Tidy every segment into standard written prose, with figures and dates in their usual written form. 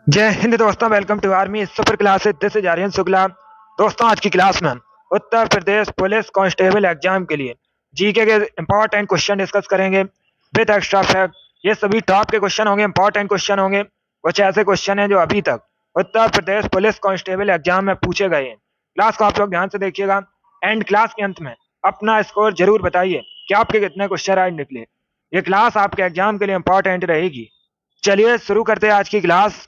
जय हिंद दोस्तों, welcome to army super classes. This is Aryan Shukla. दोस्तों, आज की क्लास में हम Uttar Pradesh police constable exam के लिए जीके के इंपॉर्टेंट क्वेश्चन डिस्कस करेंगे विद एक्स्ट्रा फैक्ट। ये सभी टॉप के क्वेश्चन होंगे, इंपॉर्टेंट क्वेश्चन होंगे। कुछ ऐसे क्वेश्चन हैं जो अभी तक उत्तर प्रदेश पुलिस कांस्टेबल एग्जाम में पूछे गए हैं। क्लास को आप लोग ध्यान से देखिएगा। एंड क्लास के अंत में अपना स्कोर जरूर बताइए कि आपके कितने क्वेश्चन राइट निकले। ये क्लास आपके एग्जाम के लिए इंपॉर्टेंट रहेगी। चलिए शुरू करते हैं आज की क्लास।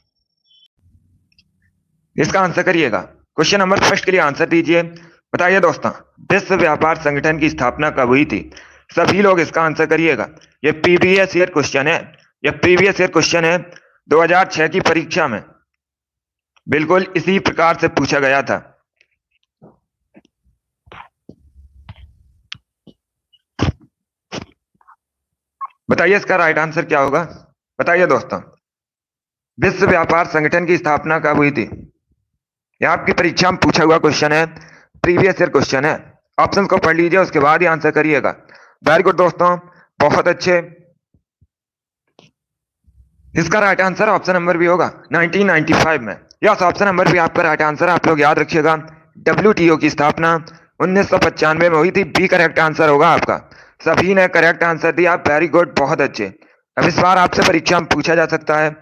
इसका आंसर करिएगा। क्वेश्चन नंबर फर्स्ट के लिए आंसर दीजिए। बताइए दोस्तों, विश्व व्यापार संगठन की स्थापना कब हुई थी? सभी लोग इसका आंसर करिएगा। ये प्रीवियस ईयर क्वेश्चन है। ये प्रीवियस ईयर क्वेश्चन है 2006 की परीक्षा में बिल्कुल इसी प्रकार से पूछा गया था। बताइए इसका राइट आंसर क्या होगा। बताइए दोस्तों, विश्व व्यापार संगठन की स्थापना कब हुई थी? यह आपकी परीक्षा में पूछा हुआ क्वेश्चन है, प्रीवियस ईयर क्वेश्चन है। ऑप्शन को पढ़ लीजिए, उसके बाद ही आंसर करिएगा। वेरी गुड दोस्तों, बहुत अच्छे। इसका राइट आंसर ऑप्शन नंबर भी होगा 1995 में। यस, ऑप्शन नंबर भी आपका राइट आंसर। आप लोग याद रखिएगा, डब्ल्यूटीओ की स्थापना 1995 में हुई थी। बी करेक्ट आंसर होगा आपका। सभी ने करेक्ट आंसर दिया। वेरी गुड, बहुत अच्छे। अब इस बार आपसे परीक्षा में पूछा जा सकता है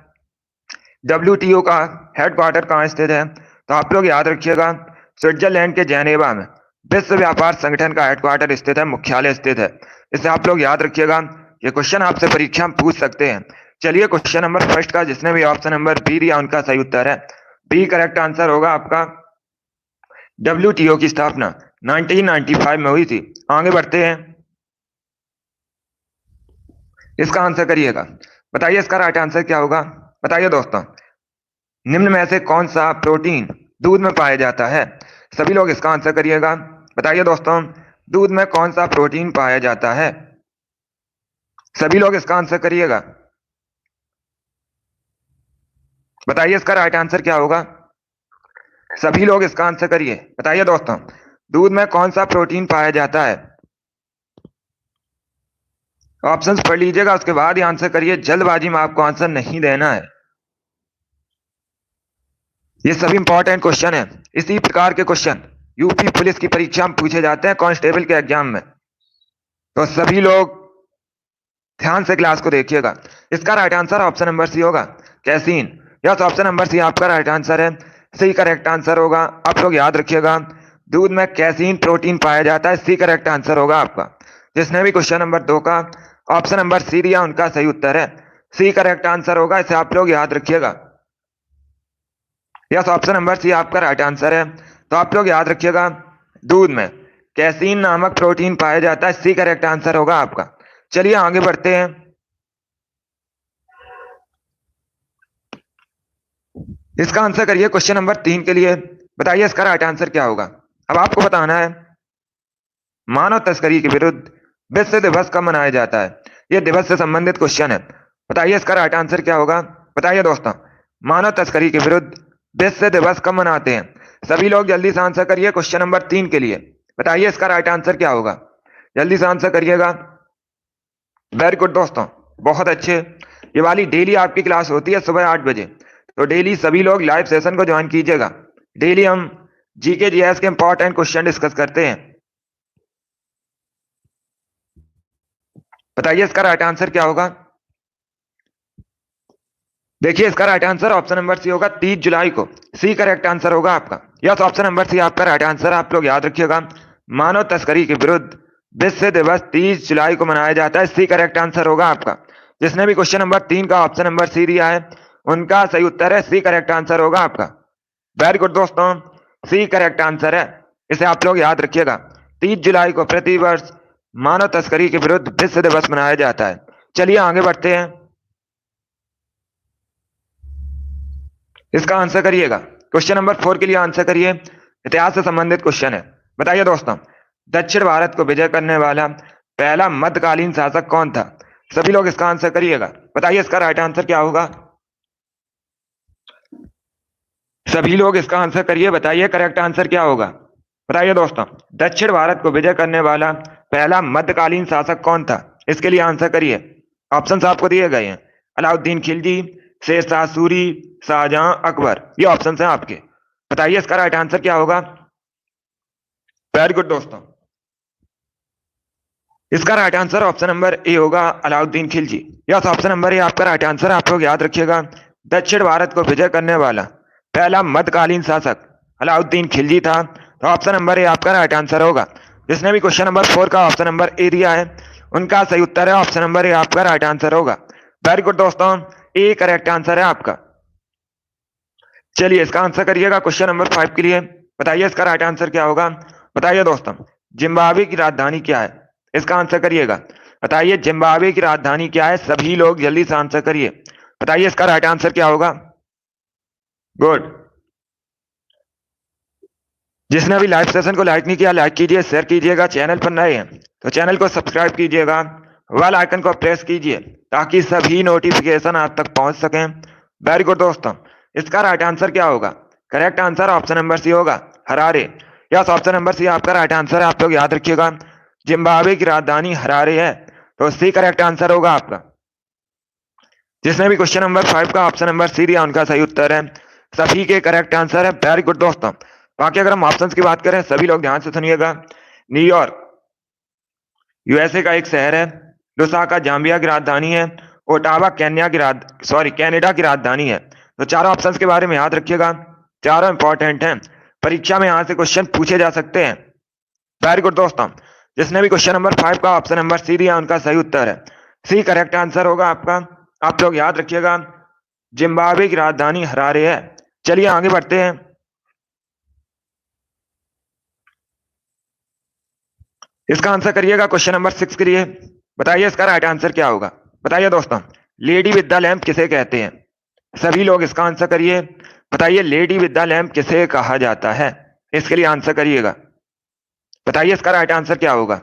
डब्ल्यूटीओ का हेडक्वार्टर कहाँ स्थित है? तो आप लोग याद रखिएगा, स्विट्जरलैंड के जेनेवा में विश्व व्यापार संगठन का हेडक्वार्टर स्थित है, मुख्यालय स्थित है। इसे आप लोग याद रखिएगा। ये क्वेश्चन आपसे परीक्षा में पूछ सकते हैं। चलिए क्वेश्चन नंबर फर्स्ट का जिसने भी ऑप्शन नंबर बी दिया उनका सही उत्तर है। बी करेक्ट आंसर होगा आपका। डब्ल्यूटीओ की स्थापना 1995 में हुई थी। आगे बढ़ते हैं, इसका आंसर करिएगा। बताइए इसका राइट आंसर क्या होगा। बताइए दोस्तों, निम्न में से कौन सा प्रोटीन दूध में पाया जाता है? सभी लोग इसका आंसर करिएगा। बताइए दोस्तों, दूध में कौन सा प्रोटीन पाया जाता है? सभी लोग इसका आंसर करिएगा। बताइए इसका राइट आंसर क्या होगा। सभी लोग इसका आंसर करिए। बताइए दोस्तों, दूध में कौन सा प्रोटीन पाया जाता है? ऑप्शंस पढ़ लीजिएगा, उसके बाद ही आंसर करिए। जल्दबाजी में आपको आंसर नहीं देना है। ये सभी इंपॉर्टेंट क्वेश्चन है। इसी प्रकार के क्वेश्चन यूपी पुलिस की परीक्षा में पूछे जाते हैं, कांस्टेबल के एग्जाम में। तो सभी लोग ध्यान से क्लास को देखिएगा। इसका right answer option number C होगा, casein. Yes, option number C आपका राइट आंसर है। सी करेक्ट आंसर होगा। आप लोग याद रखिएगा, दूध में कैसीन प्रोटीन पाया जाता है। सी करेक्ट आंसर होगा आपका। जिसने भी क्वेश्चन नंबर 2 का ऑप्शन नंबर सी दिया उनका सही उत्तर है। सी करेक्ट आंसर होगा, इसे आप लोग याद रखिएगा। यस, ऑप्शन नंबर सी आपका राइट आंसर है। तो आप लोग याद रखिएगा, दूध में कैसीन नामक प्रोटीन पाया जाता है। सी करेक्ट आंसर होगा आपका। चलिए आगे बढ़ते हैं। इसका आंसर करिए क्वेश्चन नंबर 3 के लिए। बताइए इसका राइट आंसर क्या होगा। अब आपको बताना है, मानव तस्करी के विरुद्ध विश्व दिवस कब मनाया जाता है? यह दिवस से संबंधित क्वेश्चन है। बताइए इसका राइट आंसर क्या होगा। बताइए दोस्तों, मानव तस्करी के विरुद्ध विश्व दिवस कब मनाते हैं? सभी लोग जल्दी से आंसर करिए क्वेश्चन नंबर 3 के लिए। बताइए इसका राइट आंसर क्या होगा। जल्दी से आंसर करिएगा। वेरी गुड दोस्तों, बहुत अच्छे। ये वाली डेली आपकी क्लास होती है सुबह 8 बजे। तो डेली सभी लोग लाइव सेशन को ज्वाइन कीजिएगा। डेली हम जीके जीएस के इंपॉर्टेंट क्वेश्चन डिस्कस करते हैं। बताइए इसका राइट आंसर क्या होगा। देखिए इसका right answer option number C होगा, 30 जुलाई को। सी करेक्ट आंसर होगा आपका। यस, ऑप्शन नंबर सी आपका राइट आंसर। आप लोग याद रखिएगा, मानव तस्करी के विरुद्ध विश्व दिवस 30 जुलाई को मनाया जाता है। सी करेक्ट आंसर होगा आपका। जिसने भी क्वेश्चन नंबर 3 का ऑप्शन नंबर सी दिया है उनका सही उत्तर है। सी करेक्ट आंसर होगा आपका। वेरी गुड दोस्तों, सी करेक्ट आंसर है। इसे आप लोग याद रखिएगा। 30 जुलाई को प्रतिवर्ष मानव तस्करी के विरुद्ध विश्व दिवस मनाया जाता है। चलिए आगे बढ़ते हैं। इसका आंसर करिएगा। क्वेश्चन नंबर 4 के लिए आंसर करिए। इतिहास से संबंधित क्वेश्चन है। बताइए दोस्तों, दक्षिण भारत को विजय करने वाला पहला मध्यकालीन शासक कौन था? सभी लोग इसका आंसर करिएगा। बताइए इसका राइट आंसर क्या होगा। सभी लोग इसका आंसर करिए। बताइए करेक्ट आंसर क्या होगा। बताइए दोस्तों, दक्षिण भारत को विजय करने वाला पहला मध्यकालीन शासक कौन था? इसके लिए आंसर करिए। ऑप्शंस आपको दिए गए हैं, अलाउद्दीन खिलजी, शेरशाह सूरी, शाहजहां, अकबर। ये ऑप्शन है आपके। बताइए इसका राइट आंसर क्या होगा। वेरी गुड दोस्तों। इसका right answer option number A होगा, Alauddin Khilji. Yes, option number A आपका राइट आंसर। आप लोग याद रखिएगा, दक्षिण भारत को विजय करने वाला पहला मध्यकालीन शासक अलाउद्दीन खिलजी था। तो ऑप्शन नंबर ए आपका राइट आंसर होगा। जिसने भी क्वेश्चन नंबर 4 का ऑप्शन नंबर ए दिया है, उनका सही उत्तर है ऑप्शन नंबर ए आपका राइट आंसर होगा। वेरी गुड दोस्तों, ए करेक्ट आंसर है आपका। चलिए इसका आंसर करिएगा क्वेश्चन नंबर 5 के लिए। बताइए इसका राइट आंसर क्या होगा। बताइए दोस्तों, जिम्बाब्वे की राजधानी क्या है। इसका आंसर करिएगा। बताइए जिम्बाब्वे की राजधानी क्या है। सभी लोग जल्दी से आंसर करिए। बताइए इसका राइट आंसर क्या होगा। गुड। जिसने अभी लाइव सेशन को लाइक नहीं किया, लाइक कीजिए, शेयर कीजिएगा। चैनल पर नए हैं तो चैनल को सब्सक्राइब कीजिएगा, बेल आइकन को प्रेस कीजिए ताकि सभी नोटिफिकेशन आप तक पहुंच सकें। वेरी गुड दोस्तों, इसका राइट आंसर क्या होगा। Correct answer option number C होगा, Harare. Yes, option number C आपका राइट आंसर है। आप लोग याद रखिएगा, जिम्बाब्वे की राजधानी हरारे है, तो सी करेक्ट आंसर होगा आपका। जिसने भी क्वेश्चन नंबर 5 का ऑप्शन नंबर सी दिया, उनका सही उत्तर है। सभी के करेक्ट आंसर है। वेरी गुड दोस्तों। बाकी अगर हम ऑप्शंस की बात करें, सभी लोग ध्यान से सुनिएगा। न्यूयॉर्क यूएसए का एक शहर है। लुसाका जाम्बिया की राजधानी है। ओटावा कनाडा की राजधानी है। तो चारों ऑप्शंस के बारे में याद रखिएगा, चारों इंपॉर्टेंट हैं। परीक्षा में यहां से क्वेश्चन पूछे जा सकते हैं। वेरी गुड दोस्तों। जिसने भी क्वेश्चन नंबर 5 का ऑप्शन नंबर सी दिया, उनका सही उत्तर है। सी करेक्ट आंसर होगा आपका। आप लोग याद रखिएगा, जिम्बाब्वे की राजधानी हरारे है। चलिए आगे बढ़ते हैं। इसका आंसर करिएगा क्वेश्चन नंबर 6 के लिए। बताइए इसका राइट आंसर क्या होगा। बताइए दोस्तों, लेडी विद द लैम्प किसे कहते हैं। सभी लोग इसका आंसर करिए। बताइए लेडी विद द लैम्प किसे कहा जाता है। इसके लिए आंसर करिएगा। बताइए इसका राइट आंसर क्या होगा।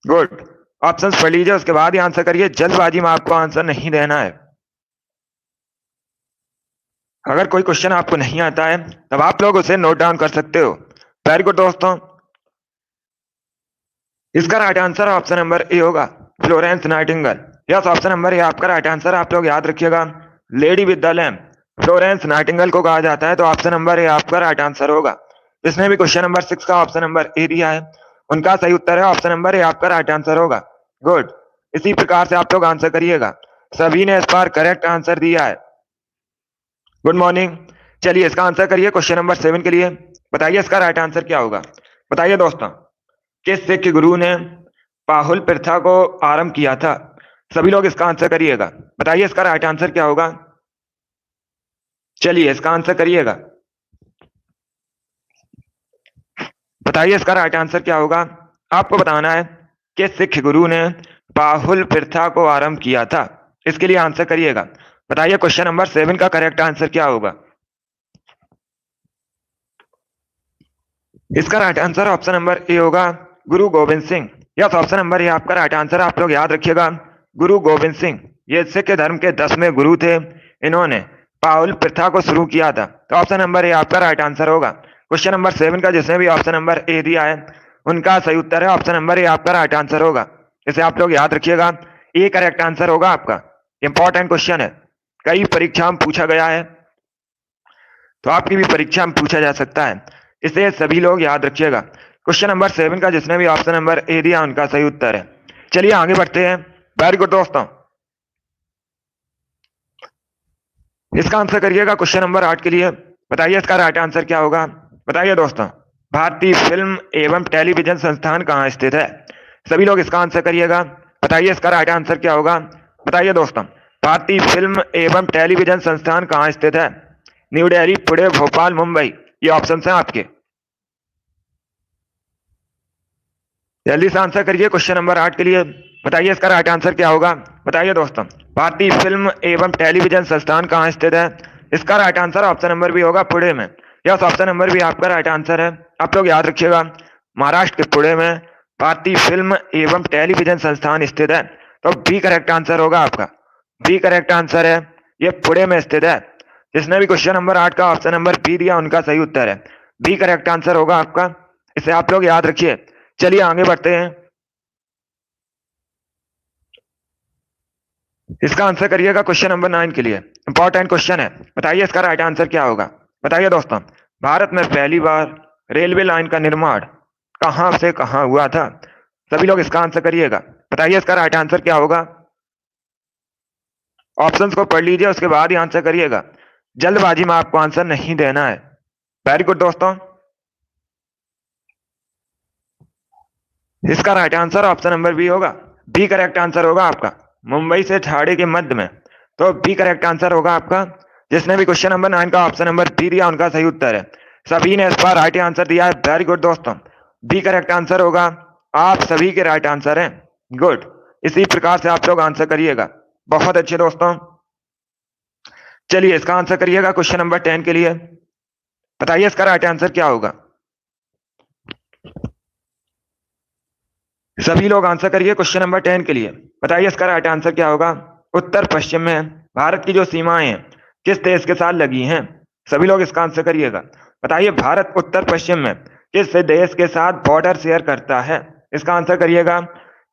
गुड। ऑप्शंस पढ़ लीजिए, उसके बाद ही आंसर करिए। जल्दबाजी में आपको आंसर नहीं देना है। अगर कोई क्वेश्चन आपको नहीं आता है, तब आप लोग उसे नोट डाउन कर सकते हो। वेरी गुड दोस्तों। इसका right answer option number A होगा, Florence Nightingale. Yes, option number A आपका राइट आंसर। आप लोग याद रखिएगा, lady with the lamp Florence Nightingale को कहा जाता है। तो ऑप्शन नंबर ए आपका राइट आंसर होगा। जिसने भी क्वेश्चन नंबर 6 का ऑप्शन नंबर ए दिया है, उनका सही उत्तर है ऑप्शन नंबर ए आपका राइट आंसर होगा। गुड। इसी प्रकार से आप लोग आंसर करिएगा। सभी ने इस बार करेक्ट आंसर दिया है। Good morning. चलिए इसका आंसर करिए क्वेश्चन नंबर 7 के लिए। बताइए इसका राइट आंसर क्या होगा। बताइए दोस्तों, किस सिख गुरु ने पाहुल प्रथा को आरंभ किया था। सभी लोग इसका आंसर करिएगा। बताइए इसका राइट आंसर क्या होगा। चलिए इसका आंसर करिएगा। बताइए इसका राइट आंसर क्या होगा। आपको बताना है कि सिख गुरु ने पाहुल प्रथा को आरंभ किया था। इसके लिए आंसर करिएगा। बताइए क्वेश्चन नंबर 7 का करेक्ट आंसर क्या होगा। इसका right answer option number A होगा, गुरु Govind Singh. Yes, option number A आपका राइट आंसर। आप लोग याद रखिएगा, गुरु गोविंद सिंह ये सिख धर्म के 10वें गुरु थे। इन्होंने पाहुल प्रथा को शुरू किया था। तो ऑप्शन नंबर ए आपका राइट आंसर होगा। क्वेश्चन नंबर 7 का जिसने भी ऑप्शन नंबर ए दिया है, उनका सही उत्तर है ऑप्शन नंबर ए आपका राइट आंसर होगा। इसे आप लोग याद रखिएगा, ए करेक्ट आंसर होगा आपका। इंपॉर्टेंट क्वेश्चन है, कई परीक्षा में पूछा गया है, तो आपकी भी परीक्षा में पूछा जा सकता है। इसे सभी लोग याद रखिएगा। क्वेश्चन नंबर 7 का जिसने भी ऑप्शन नंबर ए दिया, उनका सही उत्तर है। चलिए आगे बढ़ते हैं। वेरी गुड दोस्तों। इसका आंसर करिएगा क्वेश्चन नंबर 8 के लिए। बताइए इसका राइट आंसर क्या होगा। बताइए दोस्तों, भारतीय फिल्म एवं टेलीविजन संस्थान कहाँ स्थित है। सभी लोग इसका आंसर करिएगा। बताइए इसका राइट आंसर क्या होगा। बताइए दोस्तों, भारतीय फिल्म एवं टेलीविजन संस्थान कहाँ स्थित है। न्यू दिल्ली, पुणे, भोपाल, मुंबई। ये ऑप्शन है आपके। जल्दी से आंसर करिए क्वेश्चन नंबर 8 के लिए। बताइए इसका राइट आंसर क्या होगा। बताइए दोस्तों, भारतीय फिल्म एवं टेलीविजन संस्थान कहाँ स्थित है। इसका right answer option number B होगा, पुणे में। यस, ऑप्शन नंबर बी आपका राइट आंसर है। आप लोग याद रखिएगा, महाराष्ट्र के पुणे में भारतीय फिल्म एवं टेलीविजन संस्थान स्थित है। तो बी करेक्ट आंसर होगा आपका। बी करेक्ट आंसर है, ये पुणे में स्थित है। जिसने भी क्वेश्चन नंबर 8 का ऑप्शन नंबर बी दिया, उनका सही उत्तर है। बी करेक्ट आंसर होगा आपका। इसे आप लोग याद रखिए। चलिए आगे बढ़ते हैं। इसका आंसर करिएगा क्वेश्चन नंबर 9 के लिए। इंपॉर्टेंट क्वेश्चन है, बताइए इसका राइट आंसर क्या होगा। बताइए दोस्तों, भारत में पहली बार रेलवे लाइन का निर्माण कहां से कहां हुआ था। सभी लोग इसका आंसर करिएगा। बताइए इसका राइट आंसर क्या होगा। ऑप्शंस को पढ़ लीजिए, उसके बाद ही आंसर करिएगा। जल्दबाजी में आपको आंसर नहीं देना है। वेरी गुड दोस्तों। इसका right answer option number B होगा। बी करेक्ट आंसर होगा आपका, मुंबई से ठाणे के मध्य में। तो बी करेक्ट आंसर होगा आपका। जिसने भी क्वेश्चन नंबर 9 का ऑप्शन नंबर बी दिया उनका सही उत्तर है। सभी ने इस बार राइट आंसर दिया है। वेरी गुड दोस्तों, बी करेक्ट आंसर होगा। आप सभी के राइट आंसर हैं। गुड, इसी प्रकार से आप लोग आंसर करिएगा। बहुत अच्छे दोस्तों। चलिए इसका आंसर करिएगा क्वेश्चन नंबर 10 के लिए। बताइए इसका राइट आंसर क्या होगा। सभी लोग आंसर करिए क्वेश्चन नंबर 10 के लिए। बताइए इसका राइट आंसर क्या होगा। उत्तर पश्चिम में भारत की जो सीमाएं हैं किस देश के साथ लगी हैं। सभी लोग इसका आंसर करिएगा। बताइए भारत उत्तर पश्चिम में किस देश के साथ बॉर्डर शेयर करता है। इसका आंसर करिएगा।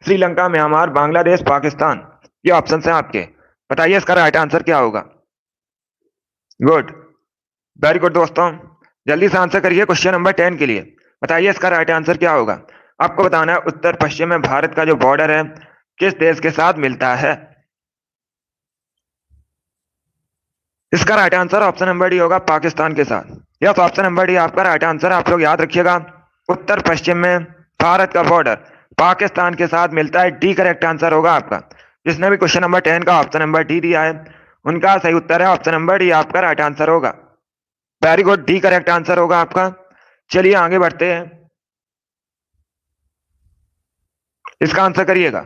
श्रीलंका, म्यांमार, बांग्लादेश, पाकिस्तान। ये ऑप्शन है आपके। बताइए इसका राइट आंसर क्या होगा। गुड, वेरी गुड दोस्तों। जल्दी से आंसर करिए क्वेश्चन नंबर 10 के लिए। बताइए इसका राइट आंसर क्या होगा। आपको बताना है उत्तर पश्चिम में भारत का जो बॉर्डर है किस देश के साथ मिलता है। इसका right answer option number D होगा, पाकिस्तान के साथ। यस, ऑप्शन नंबर डी आपका राइट आंसर। आप लोग याद रखिएगा, उत्तर पश्चिम में भारत का बॉर्डर पाकिस्तान के साथ मिलता है। डी करेक्ट आंसर होगा आपका। जिसने भी क्वेश्चन नंबर 10 का ऑप्शन नंबर डी दिया है उनका सही उत्तर है ऑप्शन नंबर डी आपका राइट आंसर होगा। Very good, D correct answer होगा आपका। चलिए आगे बढ़ते हैं। इसका आंसर करिएगा।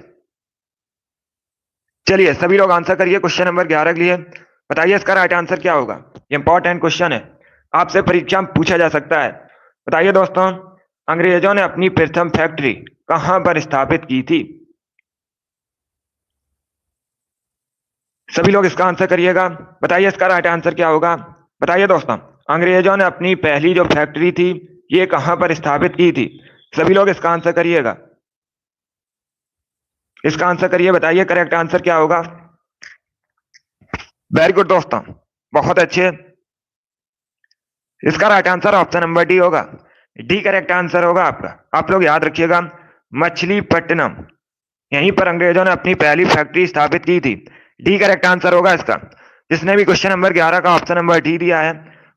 चलिए सभी लोग आंसर करिए क्वेश्चन नंबर 11 के लिए। बताइए इसका राइट आंसर क्या होगा। इंपॉर्टेंट क्वेश्चन है, आपसे परीक्षा में पूछा जा सकता है। बताइए दोस्तों, अंग्रेजों ने अपनी प्रथम फैक्ट्री कहां पर स्थापित की थी। सभी लोग इसका आंसर करिएगा। बताइए इसका राइट आंसर क्या होगा। बताइए दोस्तों, अंग्रेजों ने अपनी पहली जो फैक्ट्री थी ये कहां पर स्थापित की थी। सभी लोग इसका आंसर करिएगा। इसका आंसर करिए। बताइए करेक्ट आंसर क्या होगा। वेरी गुड दोस्तों, बहुत अच्छे। इसका right answer option number D होगा। डी करेक्ट आंसर होगा आपका। आप लोग याद रखिएगा, मछलीपट्टनम, यहीं पर अंग्रेजों ने अपनी पहली फैक्ट्री स्थापित की थी। डी करेक्ट आंसर होगा इसका। जिसने भी क्वेश्चन नंबर 11 का ऑप्शन नंबर डी दिया है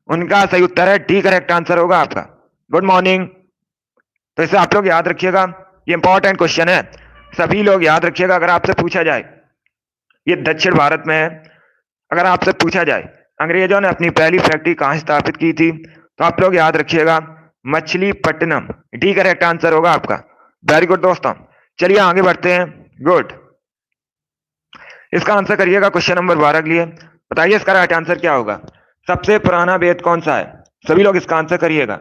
उनका सही उत्तर है डी करेक्ट आंसर होगा आपका। Good morning. तो इसे आप लोग याद रखिएगा, ये इंपॉर्टेंट क्वेश्चन है। सभी लोग याद रखिएगा, अगर आपसे पूछा जाए, ये दक्षिण भारत में है, अगर आपसे पूछा जाए अंग्रेजों ने अपनी पहली फैक्ट्री कहां स्थापित की थी तो आप लोग याद रखिएगा मछलीपट्टनम। डी करेक्ट आंसर होगा आपका। वेरी गुड दोस्तों, चलिए आगे बढ़ते हैं। गुड, इसका आंसर करिएगा क्वेश्चन नंबर 12 के लिए। बताइए इसका राइट आंसर क्या होगा। सबसे पुराना वेद कौन सा है। सभी लोग इसका आंसर करिएगा।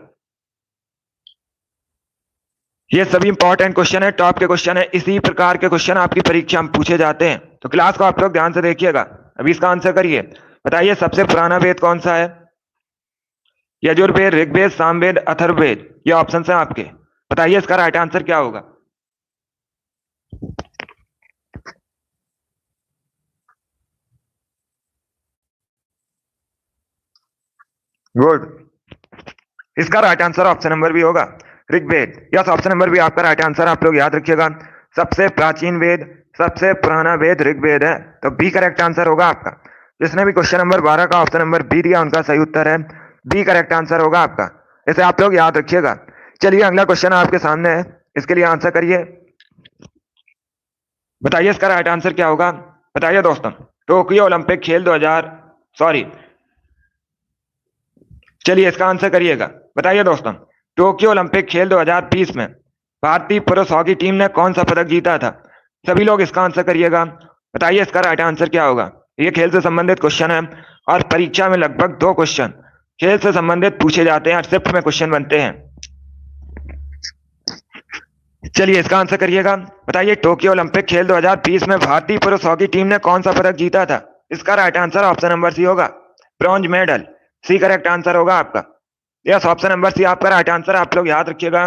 ये सभी इंपॉर्टेंट क्वेश्चन है, टॉप के क्वेश्चन है। इसी प्रकार के क्वेश्चन आपकी परीक्षा में पूछे जाते हैं, तो क्लास को आप लोग ध्यान से देखिएगा। अभी इसका आंसर करिए। बताइए सबसे पुराना वेद कौन सा है। यजुर्वेद, ऋग्वेद, सामवेद, अथर्ववेद। ये ऑप्शन है आपके। बताइए इसका राइट आंसर क्या होगा। गुड, इसका right answer option number B होगा, Rigveda. Yes, option number B आपका राइट आंसर। आप लोग याद रखिएगा, सबसे प्राचीन वेद, सबसे पुराना वेद ऋग्वेद है। तो बी करेक्ट आंसर होगा आपका। जिसने भी क्वेश्चन नंबर 12 का ऑप्शन नंबर बी दिया उनका सही उत्तर है बी करेक्ट आंसर होगा आपका। इसे आप लोग याद रखिएगा। चलिए अगला क्वेश्चन आपके सामने है, इसके लिए आंसर करिए। बताइए इसका राइट आंसर क्या होगा। बताइए दोस्तों, टोक्यो ओलंपिक खेल 2000 सॉरी चलिए इसका आंसर करिएगा। बताइए दोस्तों, टोक्यो ओलंपिक खेल 2020 में भारतीय पुरुष हॉकी टीम ने कौन सा पदक जीता था। सभी लोग इसका आंसर करिएगा। बताइए इसका राइट आंसर क्या होगा। ये खेल से संबंधित क्वेश्चन है और परीक्षा में लगभग 2 क्वेश्चन खेल से संबंधित पूछे जाते हैं, शिफ्ट में क्वेश्चन बनते हैं। चलिए इसका आंसर करिएगा। बताइए टोक्यो ओलंपिक खेल 2020 में भारतीय पुरुष हॉकी टीम ने कौन सा पदक जीता था। इसका right answer option number C होगा, bronze medal. C correct answer होगा आपका। यस, ऑप्शन नंबर सी आपका राइट आंसर। आप लोग याद रखिएगा,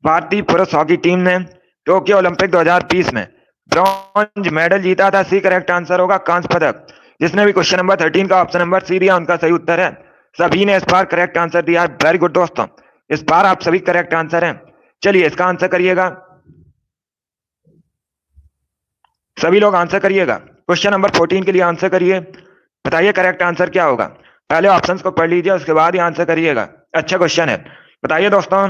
भारतीय पुरुष हॉकी टीम ने टोक्यो ओलंपिक 2020 में ब्रॉन्ज मेडल जीता था, सी करेक्ट आंसर होगा। कांस्य पदक। जिसने भी क्वेश्चन नंबर 13 का ऑप्शन नंबर सी दिया उनका सही उत्तर है। सभी ने इस बार करेक्ट आंसर दिया है। वेरी गुड दोस्तों, इस बार आप सभी करेक्ट आंसर हैं। चलिए इसका आंसर करिएगा, सभी लोग आंसर करिएगा। क्वेश्चन नंबर 14 के लिए आंसर करिए। बताइए करेक्ट आंसर क्या होगा। पहले ऑप्शंस को पढ़ लीजिए, उसके बाद ही आंसर करिएगा। अच्छा क्वेश्चन है। बताइए दोस्तों,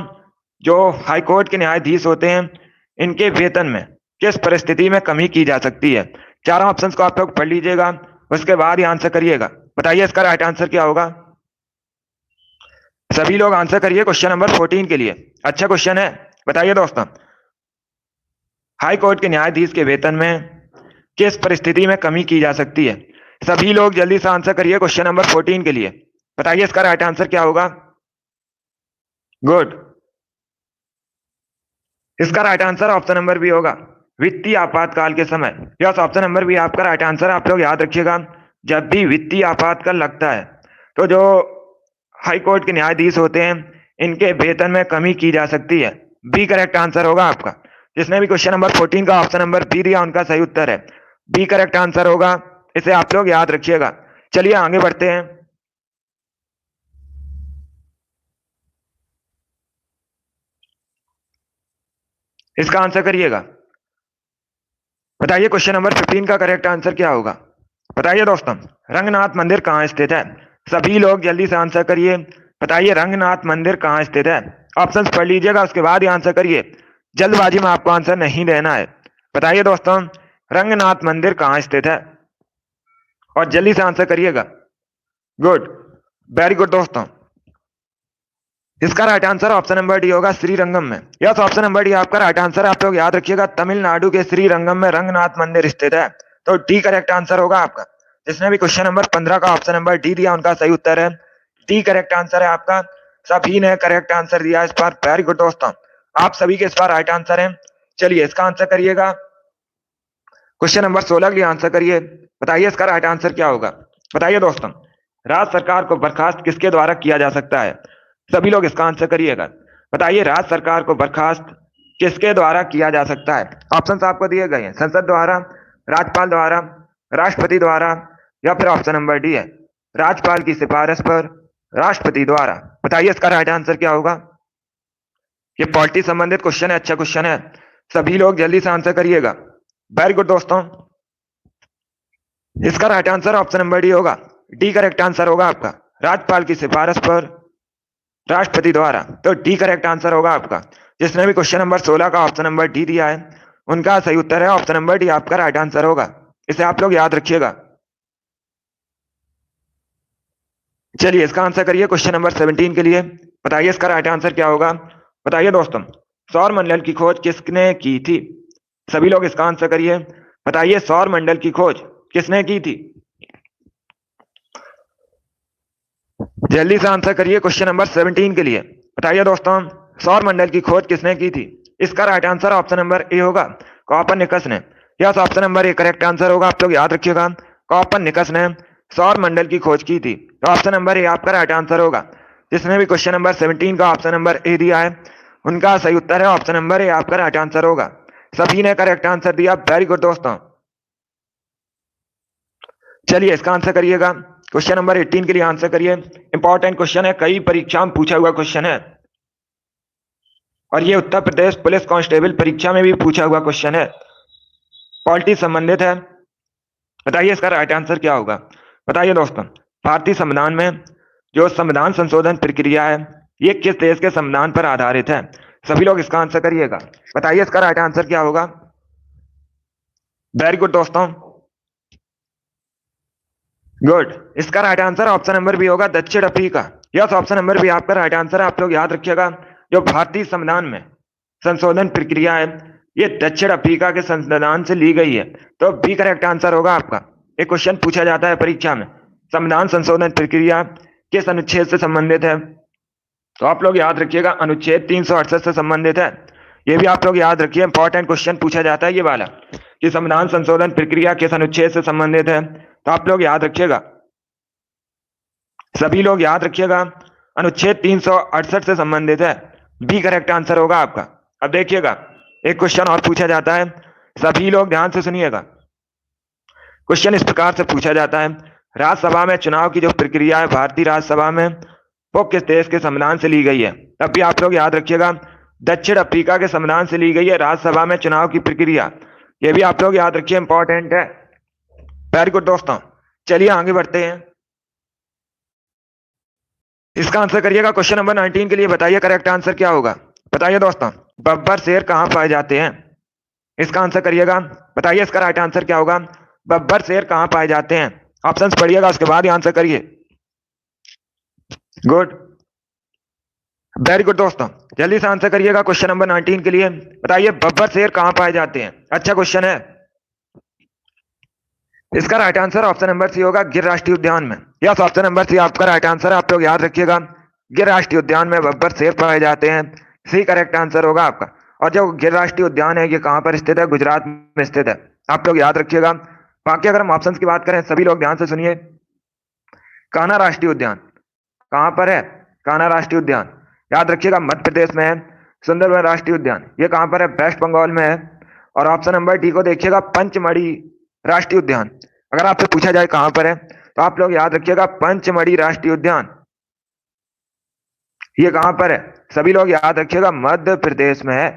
जो हाई कोर्ट के न्यायाधीश होते हैं इनके वेतन में किस परिस्थिति में कमी की जा सकती है। चारों ऑप्शंस को आप लोग पढ़ लीजिएगा, उसके बाद ही आंसर करिएगा। बताइए इसका राइट आंसर क्या होगा। सभी लोग आंसर करिए क्वेश्चन नंबर 14 के लिए। अच्छा क्वेश्चन है। बताइए दोस्तों, हाई कोर्ट के न्यायाधीश के वेतन में किस परिस्थिति में कमी की जा सकती है। सभी लोग जल्दी से आंसर करिए क्वेश्चन नंबर 14 के लिए। बताइए इसका राइट आंसर क्या होगा। गुड, इसका right answer option number B होगा, वित्तीय आपातकाल के समय। यस, ऑप्शन नंबर बी आपका राइट आंसर। आप लोग याद रखिएगा, जब भी वित्तीय आपातकाल लगता है तो जो हाई कोर्ट के न्यायाधीश होते हैं इनके वेतन में कमी की जा सकती है। बी करेक्ट आंसर होगा आपका। जिसने भी क्वेश्चन नंबर 14 का ऑप्शन नंबर बी दिया उनका सही उत्तर है। बी करेक्ट आंसर होगा, इसे आप लोग याद रखिएगा। चलिए आगे बढ़ते हैं। इसका आंसर करिएगा। बताइए क्वेश्चन नंबर 15 का करेक्ट आंसर क्या होगा। बताइए दोस्तों, रंगनाथ मंदिर कहाँ स्थित है। सभी लोग जल्दी से आंसर करिए। बताइए रंगनाथ मंदिर कहाँ स्थित है। ऑप्शंस पढ़ लीजिएगा, उसके बाद ही आंसर करिए। जल्दबाजी में आपको आंसर नहीं देना है। बताइए दोस्तों, रंगनाथ मंदिर कहाँ स्थित है, और जल्दी से आंसर करिएगा। गुड, वेरी गुड दोस्तों, इसका right answer option number D होगा, श्रीरंगम में। यस, ऑप्शन नंबर डी आपका राइट आंसर। आप लोग याद रखिएगा, तमिलनाडु के श्रीरंगम में रंगनाथ मंदिर स्थित है, तो डी करेक्ट आंसर होगा आपका। जिसने भी क्वेश्चन नंबर 15 का ऑप्शन नंबर डी दिया उनका सही उत्तर है। डी करेक्ट आंसर है आपका। सभी ने करेक्ट आंसर दिया इस बार। वेरी गुड दोस्तों, आप सभी के इस बार राइट आंसर है। चलिए इसका आंसर करिएगा। क्वेश्चन नंबर 16 के लिए आंसर करिए। बताइए इसका राइट आंसर क्या होगा। बताइए दोस्तों, राज्य सरकार को बर्खास्त किसके द्वारा किया जा सकता है। सभी लोग इसका आंसर करिएगा। बताइए राज्य सरकार को बर्खास्त किसके द्वारा किया जा सकता है। ऑप्शंस आपको दिए गए हैं, संसद द्वारा, राज्यपाल द्वारा, राष्ट्रपति द्वारा, या फिर ऑप्शन नंबर डी है राज्यपाल की सिफारिश पर राष्ट्रपति द्वारा। बताइए इसका राइट आंसर क्या होगा। ये पॉलिटी संबंधित क्वेश्चन है, अच्छा क्वेश्चन है। सभी लोग जल्दी से आंसर करिएगा। वेरी गुड दोस्तों, इसका right answer option number D होगा। डी करेक्ट आंसर होगा आपका, राज्यपाल की सिफारिश पर राष्ट्रपति द्वारा, तो डी करेक्ट आंसर होगा आपका। जिसने भी क्वेश्चन नंबर 16 का ऑप्शन नंबर डी दिया है उनका सही उत्तर है ऑप्शन नंबर डी आपका राइट आंसर होगा। इसे आप लोग याद रखिएगा। चलिए इसका आंसर करिए क्वेश्चन नंबर 17 के लिए। बताइए इसका राइट आंसर क्या होगा। बताइए दोस्तों, सौर मंडल की खोज किसने की थी। सभी लोग इसका आंसर करिए। बताइए सौर मंडल की खोज किसने की थी। जल्दी से आंसर करिए क्वेश्चन नंबर 17 के लिए। बताइए दोस्तों, सौर मंडल की खोज किसने की थी। इसका right answer option number A होगा, कॉपरनिकस ने। Yes, option number A correct answer होगा। आप लोग याद रखिएगा, कॉपरनिकस ने सौर मंडल की खोज की थी, तो ऑप्शन नंबर ए आपका राइट आंसर होगा। जिसने भी क्वेश्चन नंबर 17 का ऑप्शन नंबर ए दिया है उनका सही उत्तर है ऑप्शन नंबर ए आपका राइट आंसर होगा। सभी ने करेक्ट आंसर दिया। वेरी गुड दोस्तों, चलिए इसका आंसर करिएगा। क्वेश्चन नंबर 18 के लिए आंसर करिए। इंपॉर्टेंट क्वेश्चन है, कई परीक्षा में पूछा हुआ क्वेश्चन है, और ये उत्तर प्रदेश पुलिस कांस्टेबल परीक्षा में भी पूछा हुआ क्वेश्चन है, पॉलिटी संबंधित है। बताइए इसका राइट आंसर क्या होगा। बताइए दोस्तों, भारतीय संविधान में जो संविधान संशोधन प्रक्रिया है ये किस देश के संविधान पर आधारित है। सभी लोग इसका आंसर करिएगा। बताइए इसका राइट आंसर क्या होगा। वेरी गुड दोस्तों, गुड, इसका right answer option number B होगा, दक्षिण Africa. Yes, option number B आपका राइट आंसर है। आप लोग याद रखिएगा, जो भारतीय संविधान में संशोधन प्रक्रिया है ये दक्षिण अफ्रीका के संविधान से ली गई है, तो बी करेक्ट आंसर होगा आपका। एक क्वेश्चन पूछा जाता है परीक्षा में, संविधान संशोधन प्रक्रिया किस अनुच्छेद से संबंधित है, तो आप लोग याद रखिएगा अनुच्छेद 368 से संबंधित है। ये भी आप लोग याद रखिए, इंपॉर्टेंट क्वेश्चन पूछा जाता है ये वाला, कि संविधान संशोधन प्रक्रिया किस अनुच्छेद से संबंधित है, तो आप लोग याद रखिएगा। सभी लोग याद रखिएगा, अनुच्छेद 368 से संबंधित है। बी करेक्ट आंसर होगा आपका। अब देखिएगा, एक क्वेश्चन और पूछा जाता है, सभी लोग ध्यान से सुनिएगा। क्वेश्चन इस प्रकार से पूछा जाता है, राज्यसभा में चुनाव की जो प्रक्रिया है भारतीय राज्यसभा में, वो किस देश के संविधान से ली गई है? तब भी आप लोग याद रखिएगा, दक्षिण अफ्रीका के संविधान से ली गई है राज्यसभा में चुनाव की प्रक्रिया। ये भी आप लोग याद रखिए, इंपॉर्टेंट है। वेरी गुड दोस्तों, चलिए आगे बढ़ते हैं। इसका आंसर करिएगा क्वेश्चन नंबर 19 के लिए। बताइए करेक्ट आंसर क्या होगा? बताइए दोस्तों, बब्बर शेर कहाँ पाए जाते हैं? इसका आंसर करिएगा, बताइए इसका राइट आंसर क्या होगा? बब्बर शेर कहाँ पाए जाते हैं? ऑप्शंस पढ़िएगा, उसके बाद ही आंसर करिए। गुड, वेरी गुड दोस्तों, जल्दी से आंसर करिएगा क्वेश्चन नंबर 19 के लिए। बताइए बब्बर शेर कहाँ पाए जाते हैं? अच्छा क्वेश्चन है। इसका right answer option number C होगा, गिर राष्ट्रीय उद्यान में। यस, ऑप्शन नंबर सी आपका राइट आंसर है। आप लोग याद रखिएगा, गिर राष्ट्रीय उद्यान में बब्बर शेर पाए जाते हैं। सी करेक्ट आंसर होगा आपका। और जो गिर राष्ट्रीय उद्यान है, ये कहां पर स्थित है? गुजरात में स्थित है। आप लोग याद रखिएगा। बाकी अगर हम ऑप्शन की बात करें, सभी लोग ध्यान से सुनिए। कान्हा राष्ट्रीय उद्यान कहां पर है? कान्हा राष्ट्रीय उद्यान याद रखिएगा, मध्य प्रदेश में है। सुंदरवन राष्ट्रीय उद्यान ये कहां पर है? वेस्ट बंगाल में है। और ऑप्शन नंबर डी को देखिएगा, पंचमढ़ी राष्ट्रीय उद्यान। अगर आपसे पूछा जाए कहां पर है, तो आप लोग याद रखिएगा, पंचमढ़ी राष्ट्रीय उद्यान ये कहां पर है? सभी लोग याद रखिएगा, मध्य प्रदेश में है।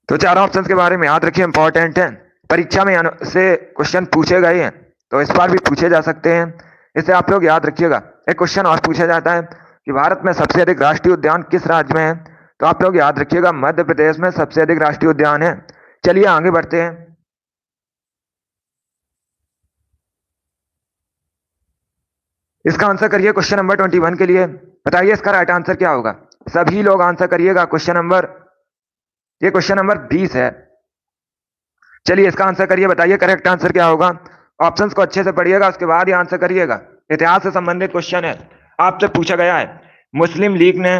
तो चारों ऑप्शंस के बारे में याद रखिए, इंपॉर्टेंट है। परीक्षा में से क्वेश्चन पूछे गए हैं, तो इस बार भी पूछे जा सकते हैं। इसे आप लोग याद रखिएगा। एक क्वेश्चन और पूछा जाता है कि भारत में सबसे अधिक राष्ट्रीय उद्यान किस राज्य में है? तो आप लोग याद रखिएगा, मध्य प्रदेश में सबसे अधिक राष्ट्रीय उद्यान है। चलिए आगे बढ़ते हैं। इसका आंसर करिए क्वेश्चन नंबर 21 के लिए। बताइए इसका राइट आंसर क्या होगा? सभी लोग आंसर करिएगा। ये क्वेश्चन नंबर 20 है। चलिए इसका आंसर करिए। बताइए करेक्ट आंसर क्या होगा? ऑप्शंस को अच्छे से पढ़िएगा, उसके बाद ही आंसर करिएगा। इतिहास से संबंधित क्वेश्चन है, आपसे पूछा गया है, मुस्लिम लीग ने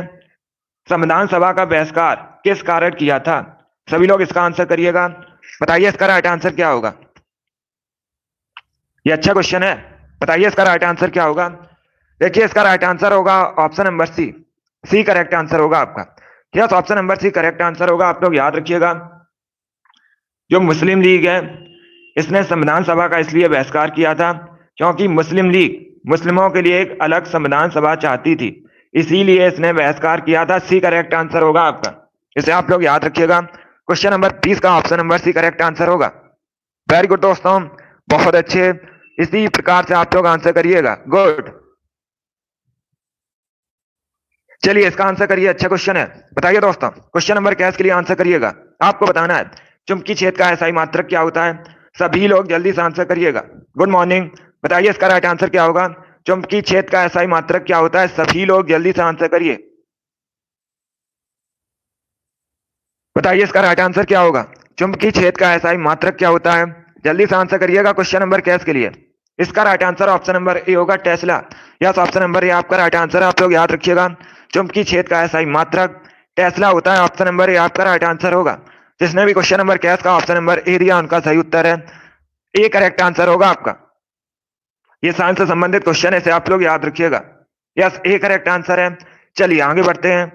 संविधान सभा का बहिष्कार किस कारण किया था? सभी लोग इसका आंसर करिएगा। बताइए इसका राइट आंसर क्या होगा? ये अच्छा क्वेश्चन है। बताइए इसका राइट आंसर क्या होगा? देखिए इसका राइट आंसर होगा option number C. C correct answer होगा आपका। Yes, option number C correct answer होगा। आप लोग याद रखिएगा, जो मुस्लिम लीग है, इसने संविधान सभा का इसलिए बहिष्कार किया था क्योंकि मुस्लिम लीग मुस्लिमों के लिए एक अलग संविधान सभा चाहती थी, इसीलिए इसने बहिष्कार किया था। सी करेक्ट आंसर होगा आपका। इसे आप लोग याद रखिएगा। क्वेश्चन नंबर 20 का option number C correct answer होगा। वेरी गुड दोस्तों, बहुत अच्छे। इसी प्रकार से आप लोग आंसर करिएगा। गुड, चलिए इसका आंसर करिए। अच्छा क्वेश्चन है। बताइए दोस्तों, क्वेश्चन नंबर कैस के लिए आंसर करिएगा। आपको बताना है चुंबकीय क्षेत्र का एसआई मात्रक क्या होता है। सभी लोग जल्दी से आंसर करिएगा। गुड मॉर्निंग, बताइए इसका राइट आंसर क्या होगा? चुंबकीय क्षेत्र का एसआई मात्रक क्या होता है? सभी लोग जल्दी से आंसर करिए। बताइए इसका राइट आंसर क्या होगा? चुंबकीय क्षेत्र का एसआई मात्रक क्या होता है? जल्दी से आंसर करिएगा क्वेश्चन नंबर कैस के लिए। इसका right answer option number A होगा, Tesla. Yes, option number A आपका राइट आंसर है। आप लोग याद रखिएगा, चुंबकीय क्षेत्र का एसआई मात्रक टेस्ला होता है। ऑप्शन नंबर ए आपका राइट आंसर होगा। जिसने भी क्वेश्चन नंबर कैस का ऑप्शन नंबर ए दिया, उनका सही उत्तर है ए करेक्ट आंसर होगा आपका। ये साइंस से संबंधित क्वेश्चन है, इसे आप लोग याद रखिएगा। यस, ए करेक्ट आंसर है। चलिए आगे बढ़ते हैं।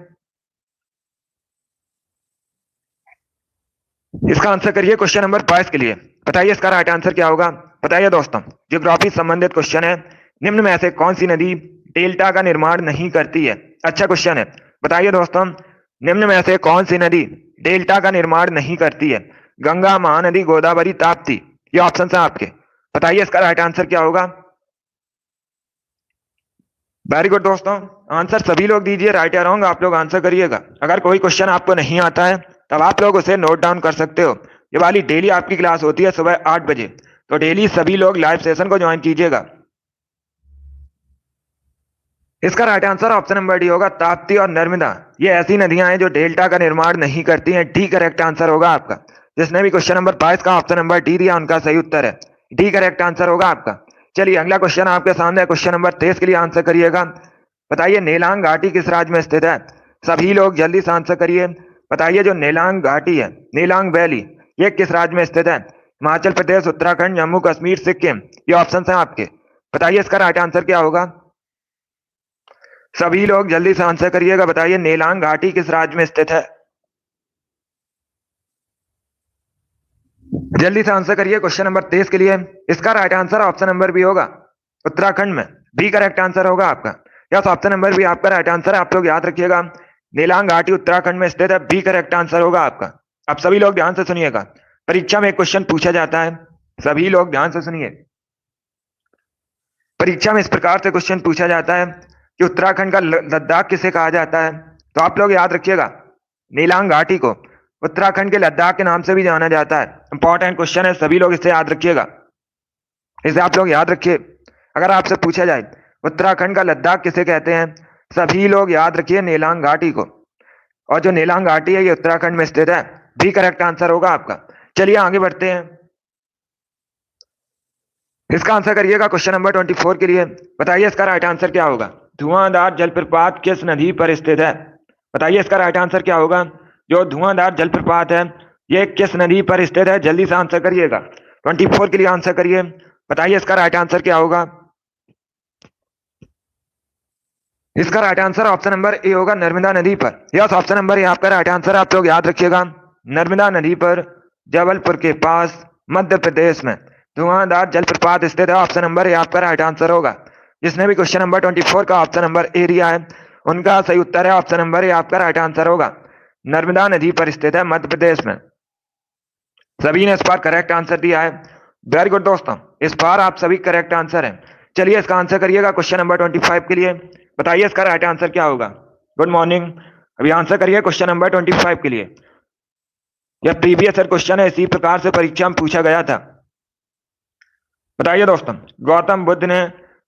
इसका आंसर करिए क्वेश्चन नंबर 22 के लिए। बताइए इसका राइट आंसर क्या होगा? बताइए दोस्तों, ज्योग्राफी संबंधित क्वेश्चन है। निम्न में से कौन सी नदी डेल्टा का निर्माण नहीं करती है? अच्छा क्वेश्चन है। बताइए दोस्तों, निम्न में से कौन सी नदी डेल्टा का निर्माण नहीं करती है? गंगा, महानदी, गोदावरी, ताप्ती। ये ऑप्शन है आपके। बताइए इसका राइट आंसर क्या होगा? वेरी गुड दोस्तों, आंसर सभी लोग दीजिए। राइट या रॉन्ग आप लोग आंसर करिएगा। अगर कोई क्वेश्चन आपको नहीं आता है, तब आप लोग उसे नोट डाउन कर सकते हो। ये वाली डेली आपकी क्लास होती है सुबह 8 बजे, तो डेली सभी लोग लाइव सेशन को ज्वाइन कीजिएगा। इसका right answer option number D होगा, ताप्ती और नर्मदा। ये ऐसी नदियां हैं जो डेल्टा का निर्माण नहीं करती हैं। डी करेक्ट आंसर होगा आपका। जिसने भी क्वेश्चन नंबर 22 का ऑप्शन नंबर डी दिया, उनका सही उत्तर है डी करेक्ट आंसर होगा आपका। चलिए अगला क्वेश्चन आपके सामने है। क्वेश्चन नंबर 23 के लिए आंसर करिएगा। बताइए नेलांग घाटी किस राज्य में स्थित है? सभी लोग जल्दी से आंसर करिए। बताइए जो नेलांग घाटी है, नेलांग वैली, ये किस राज्य में स्थित है? हिमाचल प्रदेश, उत्तराखंड, जम्मू कश्मीर, सिक्किम। ये ऑप्शन है आपके। बताइए इसका राइट आंसर क्या होगा? सभी लोग जल्दी से आंसर करिएगा। बताइए नेलांग घाटी किस राज्य में स्थित है? जल्दी से आंसर करिए क्वेश्चन नंबर 23 के लिए। इसका right answer option number B होगा, उत्तराखंड में। बी करेक्ट आंसर होगा आपका। यस, ऑप्शन नंबर बी आपका राइट आंसर है। आप लोग याद रखिएगा, नीलांग घाटी उत्तराखंड में स्थित है। बी करेक्ट आंसर होगा आपका। अब सभी लोग ध्यान से सुनिएगा, परीक्षा में एक क्वेश्चन पूछा जाता है, सभी लोग ध्यान से सुनिए। परीक्षा में इस प्रकार से क्वेश्चन पूछा जाता है कि उत्तराखंड का लद्दाख किसे कहा जाता है। तो आप लोग याद रखिएगा, नीलांग घाटी को उत्तराखंड के लद्दाख के नाम से भी जाना जाता है। इंपॉर्टेंट क्वेश्चन है, सभी लोग इसे याद रखिएगा। इसे आप लोग याद रखिए। अगर आपसे पूछा जाए उत्तराखंड का लद्दाख किसे कहते हैं, सभी लोग याद रखिए नीलांग घाटी को। और जो नीलांग घाटी है ये उत्तराखंड में स्थित है। भी करेक्ट आंसर होगा आपका। चलिए आगे बढ़ते हैं। इसका आंसर करिएगा क्वेश्चन नंबर 24 के लिए। बताइए इसका राइट आंसर क्या होगा। धुआंधार जलप्रपात किस नदी पर स्थित है। बताइए इसका राइट आंसर क्या होगा। जो धुआंधार जलप्रपात है ये किस नदी पर स्थित है। जल्दी से आंसर करिएगा, 24 के लिए आंसर करिए। बताइए इसका राइट आंसर क्या होगा। इसका right answer option number A होगा, नर्मदा नदी पर। यस, ऑप्शन नंबर ए आपका राइट आंसर। आप लोग याद रखिएगा, नर्मदा नदी पर जबलपुर के पास मध्य प्रदेश में धुआंधार जलप्रपात स्थित है। ऑप्शन नंबर ए आपका राइट आंसर होगा। जिसने भी क्वेश्चन नंबर 24 का ऑप्शन नंबर ए दिया है उनका सही उत्तर है ऑप्शन नंबर ए आपका राइट आंसर होगा। नर्मदा नदी पर स्थित है मध्य प्रदेश में। सभी ने इस बार करेक्ट आंसर दिया है। वेरी गुड दोस्तों, इस बार आप सभी करेक्ट आंसर है। चलिए इसका आंसर करिएगा क्वेश्चन नंबर 25 के लिए। बताइए इसका राइट आंसर क्या होगा। गुड मॉर्निंग, अभी आंसर करिए क्वेश्चन नंबर 25 के लिए। यह प्रीवियस ईयर क्वेश्चन है, इसी प्रकार से परीक्षा में पूछा गया था। बताइए दोस्तों, गौतम बुद्ध ने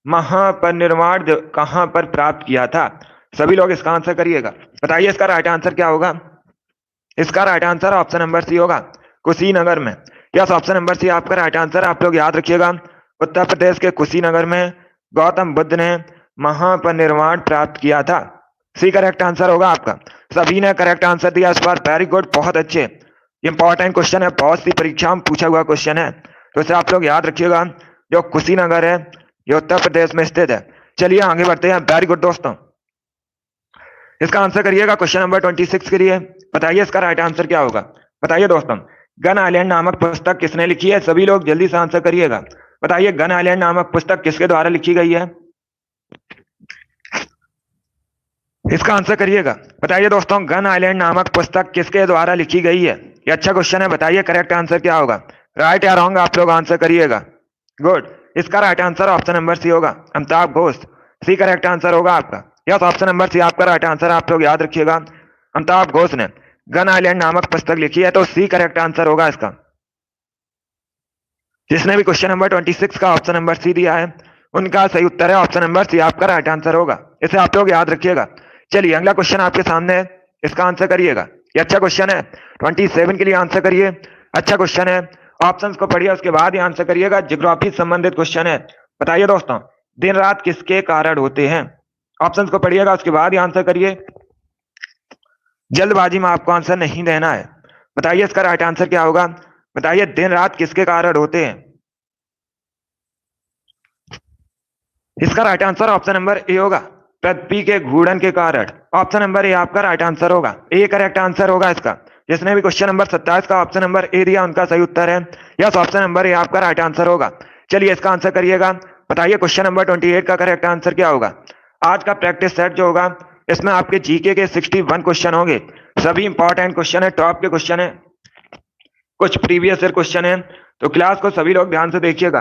महापरिनिर्वाण कहां पर प्राप्त किया था। सभी लोग इसका आंसर करिएगा। बताइए इसका राइट आंसर क्या होगा। इसका right answer option number C होगा, कुशीनगर में। यस, ऑप्शन नंबर सी आपका राइट आंसर। आप लोग याद रखिएगा, उत्तर प्रदेश के कुशीनगर में गौतम बुद्ध ने महापरिनिर्वाण प्राप्त किया था। सी करेक्ट आंसर होगा आपका। सभी ने करेक्ट आंसर दिया इस बार। वेरी गुड, बहुत अच्छे। इंपॉर्टेंट क्वेश्चन है, बहुत सी परीक्षा में पूछा हुआ क्वेश्चन है, तो इसे आप लोग याद रखिएगा। जो कुशीनगर है ये उत्तर प्रदेश में स्थित है। चलिए आगे बढ़ते हैं। वेरी गुड दोस्तों, इसका आंसर करिएगा क्वेश्चन नंबर 26 के लिए। बताइए इसका राइट आंसर क्या होगा। बताइए दोस्तों, गन आइलैंड नामक पुस्तक किसने लिखी है। सभी लोग जल्दी से आंसर करिएगा। बताइए गन आइलैंड नामक पुस्तक किसके द्वारा लिखी गई है। इसका आंसर करिएगा। बताइए दोस्तों, गन आइलैंड नामक पुस्तक किसके द्वारा लिखी गई है। ये अच्छा क्वेश्चन है। बताइए करेक्ट आंसर क्या होगा। राइट या रॉन्ग आप लोग आंसर करिएगा। गुड, इसका right answer option number C होगा, Amitav Ghosh. C correct answer होगा आपका। यस, ऑप्शन नंबर सी आपका राइट आंसर। आप लोग याद रखिएगा, अमिताभ घोष ने गन आइलैंड नामक पुस्तक लिखी है, तो सी करेक्ट आंसर होगा इसका। जिसने भी क्वेश्चन नंबर 26 का ऑप्शन नंबर सी दिया है उनका सही उत्तर है ऑप्शन नंबर सी आपका राइट आंसर होगा। इसे आप लोग याद रखिएगा। चलिए अगला क्वेश्चन आपके सामने है, इसका आंसर करिएगा। ये अच्छा क्वेश्चन है, 27 के लिए आंसर करिए। अच्छा क्वेश्चन है, ऑप्शंस को पढ़िए उसके बाद ही आंसर करिएगा। ज्योग्राफी संबंधित क्वेश्चन है। बताइए दोस्तों, दिन रात किसके कारण होते हैं। ऑप्शंस को पढ़िएगा उसके बाद ही आंसर करिए। जल्दबाजी में आपको आंसर नहीं देना है। बताइए इसका राइट आंसर क्या होगा। बताइए दिन रात किसके कारण होते हैं। इसका right answer option number A होगा, पृथ्वी के घूर्णन के कारण। ऑप्शन नंबर ए आपका राइट आंसर होगा। ए करेक्ट आंसर होगा इसका। जिसने भी क्वेश्चन नंबर 27 का ऑप्शन नंबर ए दिया उनका सही उत्तर है। यस, ऑप्शन नंबर ए आपका राइट आंसर होगा। चलिए इसका आंसर करिएगा। बताइए क्वेश्चन नंबर 28 का करेक्ट आंसर क्या होगा। आज का प्रैक्टिस सेट जो होगा इसमें आपके जीके के 61 क्वेश्चन होंगे। सभी इंपॉर्टेंट क्वेश्चन है, टॉप के क्वेश्चन है, कुछ प्रीवियस ईयर क्वेश्चन है, तो क्लास को सभी लोग ध्यान से देखिएगा।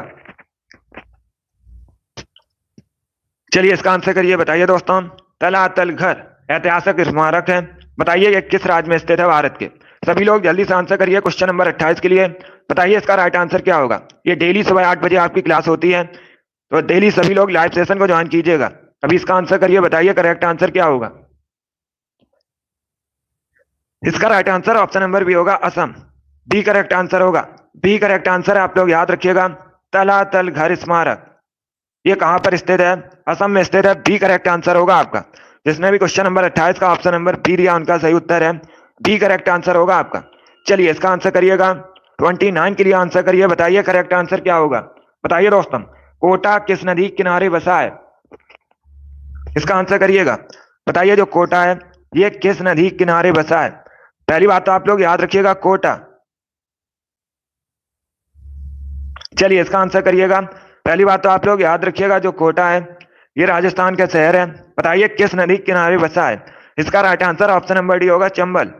चलिए इसका आंसर करिए। बताइए दोस्तों, तलातल घर ऐतिहासिक स्मारक है। बताइए ये किस राज्य में स्थित है भारत के। सभी लोग जल्दी से आंसर करिए क्वेश्चन नंबर 28 के लिए। बताइए इसका राइट आंसर क्या होगा। ये डेली सुबह 8 बजे आपकी क्लास होती है, तो डेली सभी लोग लाइव सेशन को ज्वाइन कीजिएगा। अभी इसका आंसर करिए। बताइए करेक्ट आंसर क्या होगा। इसका right answer option number B होगा, असम। बी करेक्ट आंसर होगा। बी करेक्ट आंसर है, आप लोग याद रखिएगा। तलातल घर स्मारक ये कहां पर स्थित है। असम में स्थित है। बी करेक्ट आंसर होगा आपका। जिसने भी क्वेश्चन नंबर 28 का ऑप्शन नंबर बी दिया उनका सही उत्तर है। बी करेक्ट आंसर होगा आपका। चलिए इसका आंसर करिएगा। 29 के लिए आंसर करिए। बताइए करेक्ट आंसर क्या होगा। बताइए दोस्तों, कोटा किस नदी किनारे बसा है। इसका आंसर करिएगा। बताइए जो कोटा है ये किस नदी किनारे बसा है। पहली बात तो आप लोग याद रखिएगा, कोटा चलिए इसका आंसर करिएगा। पहली बात तो आप लोग याद रखिएगा, जो कोटा है ये राजस्थान का शहर है। बताइए किस नदी के किनारे बसा है? इसका right answer option number D होगा, Chambal.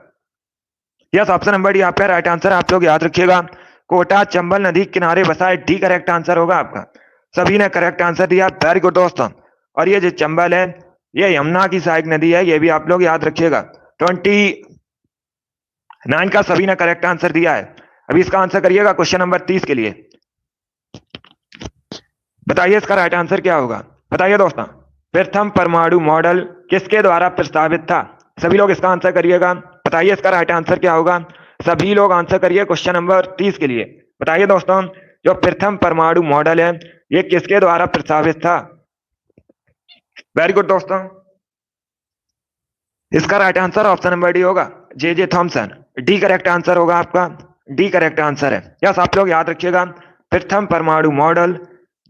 Yes, option number D आपका राइट आंसर। आप लोग याद रखिएगा, कोटा चंबल नदी के किनारे बसा है, डी करेक्ट आंसर होगा आपका। सभी ने करेक्ट आंसर दिया, वेरी गुड दोस्तों। और ये जो चंबल है ये यमुना की सहायक नदी है, ये भी आप लोग याद रखिएगा। 29 का सभी ने करेक्ट आंसर दिया है। अभी इसका आंसर करिएगा क्वेश्चन नंबर 30 के लिए। बताइए इसका राइट आंसर क्या होगा? बताइए दोस्तों, प्रथम परमाणु मॉडल किसके द्वारा प्रस्तावित था? सभी लोग इसका आंसर करिएगा। बताइए इसका राइट आंसर क्या होगा? सभी लोग आंसर करिए क्वेश्चन नंबर 30 के लिए। बताइए दोस्तों, जो प्रथम परमाणु मॉडल है ये किसके द्वारा प्रस्तावित था? वेरी गुड दोस्तों, इसका right answer option number D होगा, J Thomson. D correct answer होगा आपका, डी करेक्ट आंसर है। यस, आप लोग याद रखिएगा, प्रथम परमाणु मॉडल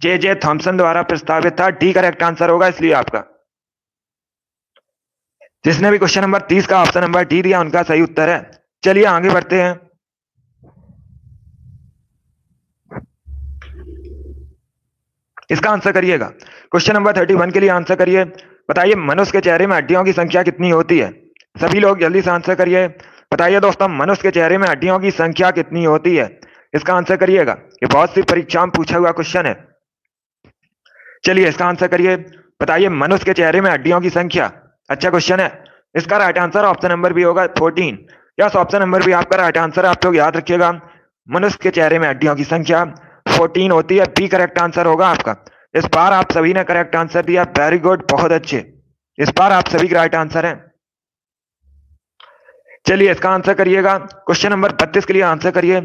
जे थॉमसन द्वारा प्रस्तावित था, डी करेक्ट आंसर होगा इसलिए आपका। जिसने भी क्वेश्चन नंबर 30 का ऑप्शन नंबर डी दिया उनका सही उत्तर है। चलिए आगे बढ़ते हैं। इसका आंसर करिएगा। क्वेश्चन नंबर 31 के लिए आंसर करिए। बताइए मनुष्य के चेहरे में हड्डियों की संख्या कितनी होती है? सभी लोग जल्दी से आंसर करिए। बताइए दोस्तों, मनुष्य के चेहरे में हड्डियों की संख्या कितनी होती है? इसका आंसर करिएगा, ये बहुत सी परीक्षाओं में पूछा हुआ क्वेश्चन है। चलिए इसका आंसर करिए। बताइए मनुष्य के चेहरे में हड्डियों की संख्या, अच्छा क्वेश्चन है। इसका right answer option number B होगा, 14। यस, ऑप्शन नंबर बी आपका राइट आंसर। आप लोग याद रखिएगा, मनुष्य के चेहरे में हड्डियों की संख्या 14 होती है, बी करेक्ट आंसर होगा आपका। इस बार आप सभी ने करेक्ट आंसर दिया, वेरी गुड, बहुत अच्छे। इस बार आप सभी का राइट आंसर है। चलिए इसका आंसर करिएगा। क्वेश्चन नंबर 32 के लिए आंसर करिए।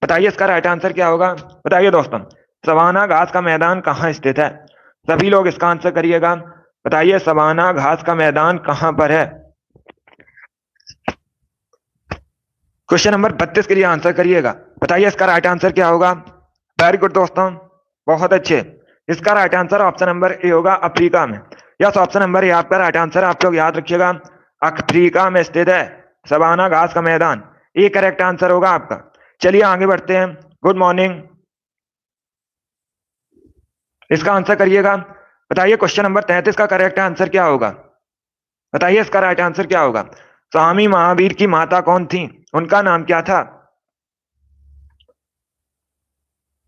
बताइए इसका राइट आंसर क्या होगा? बताइए दोस्तों, सवाना घास का मैदान कहाँ स्थित है? सभी लोग इसका आंसर करिएगा। बताइए सवाना घास का मैदान कहां पर है? क्वेश्चन नंबर 32 के लिए आंसर करिएगा। बताइए इसका राइट आंसर क्या होगा? वेरी गुड दोस्तों, बहुत अच्छे। इसका right answer option number A होगा, अफ्रीका में। यस, ऑप्शन नंबर ए आपका राइट आंसर। आप लोग याद रखिएगा, अफ्रीका में स्थित है सवाना घास का मैदान, ये करेक्ट आंसर होगा आपका। चलिए आगे बढ़ते हैं। गुड मॉर्निंग, इसका आंसर करिएगा। बताइए क्वेश्चन नंबर 33 का करेक्ट आंसर क्या होगा? बताइए इसका राइट आंसर क्या होगा? स्वामी महावीर की माता कौन थी? उनका नाम क्या था?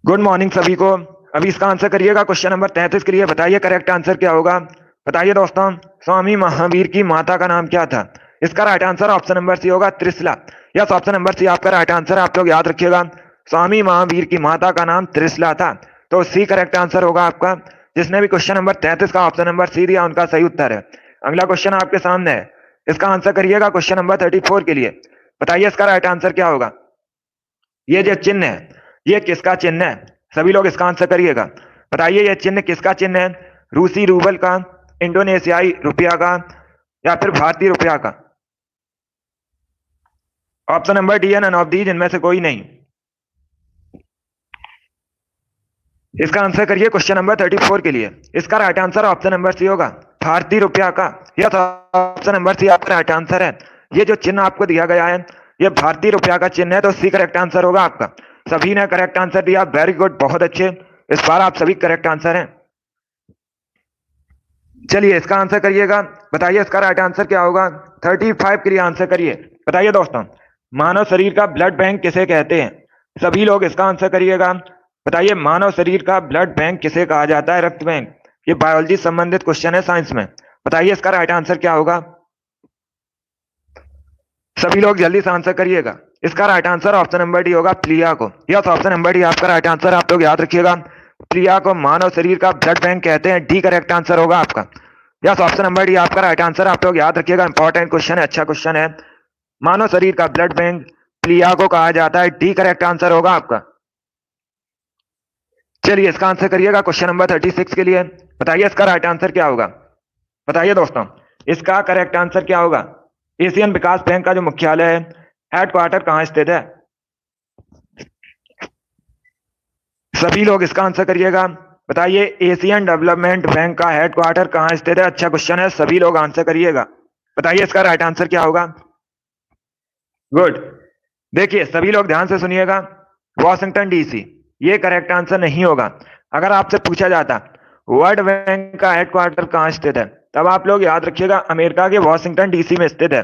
गुड मॉर्निंग सभी को। अभी इसका आंसर करिएगा क्वेश्चन नंबर 33 के लिए। बताइए करेक्ट आंसर क्या होगा? बताइए दोस्तों, स्वामी महावीर की माता का नाम क्या था? इसका right answer option number C होगा, Trishala. Yes, option number C आपका राइट आंसर। आप लोग याद रखिएगा, स्वामी महावीर की माता का नाम त्रिशला था, तो सी करेक्ट आंसर होगा आपका। जिसने भी क्वेश्चन नंबर 33 का ऑप्शन नंबर सी दिया उनका सही उत्तर है। अगला क्वेश्चन आपके सामने है, इसका आंसर करिएगा क्वेश्चन नंबर 34 के लिए। बताइए इसका राइट आंसर क्या होगा? ये जो चिन्ह है ये किसका चिन्ह है? सभी लोग इसका आंसर करिएगा। बताइए ये चिन्ह किसका चिन्ह है? रूसी रूबल का, इंडोनेशियाई रुपया का, या फिर भारतीय रुपया का? ऑप्शन नंबर डी है, नन ऑफ दीज, इनमें से कोई नहीं। इसका आंसर करिए क्वेश्चन नंबर 34 के लिए। इसका right answer option number C होगा, भारतीय रुपया का। यह ऑप्शन नंबर सी आपका राइट आंसर है। ये जो चिन्ह आपको दिया गया है ये भारतीय रुपया का चिन्ह है, तो सी करेक्ट आंसर होगा आपका। सभी ने करेक्ट आंसर दिया, वेरी गुड, बहुत अच्छे। इस बार आप सभी करेक्ट आंसर हैं। चलिए इसका आंसर करिएगा। बताइए इसका राइट आंसर क्या होगा? 35 के लिए आंसर करिए। बताइए दोस्तों, मानव शरीर का ब्लड बैंक किसे कहते हैं? सभी लोग इसका आंसर करिएगा। बताइए मानव शरीर का ब्लड बैंक किसे कहा जाता है? रक्त बैंक। ये बायोलॉजी संबंधित क्वेश्चन है साइंस में। बताइए इसका राइट आंसर क्या होगा? सभी लोग जल्दी से आंसर करिएगा। इसका right answer option number D होगा, प्लिया को। यस, ऑप्शन नंबर डी आपका राइट आंसर। आप लोग याद रखिएगा, प्लिया को मानव शरीर का ब्लड बैंक कहते हैं, डी करेक्ट आंसर होगा आपका। यस, ऑप्शन नंबर डी आपका राइट आंसर। आप लोग याद रखिएगा, इंपॉर्टेंट क्वेश्चन है, अच्छा क्वेश्चन है। मानव शरीर का ब्लड बैंक प्लिया को कहा जाता है, डी करेक्ट आंसर होगा आपका। चलिए इसका आंसर करिएगा क्वेश्चन नंबर 36 के लिए। बताइए इसका राइट आंसर क्या होगा? बताइए दोस्तों, इसका करेक्ट आंसर क्या होगा? एशियन विकास बैंक का जो मुख्यालय है, हेडक्वार्टर कहां स्थित है? सभी लोग इसका आंसर करिएगा। बताइए एशियन डेवलपमेंट बैंक का हेडक्वार्टर कहां स्थित है? अच्छा क्वेश्चन है, सभी लोग आंसर करिएगा। बताइए इसका राइट आंसर क्या होगा? गुड। देखिए सभी लोग ध्यान से सुनिएगा, वॉशिंगटन डीसी। ये करेक्ट आंसर नहीं होगा। अगर आपसे पूछा जाता वर्ल्ड बैंक का हेडक्वार्टर कहाँ स्थित है, तब आप लोग याद रखिएगा अमेरिका के वॉशिंगटन डीसी में स्थित है।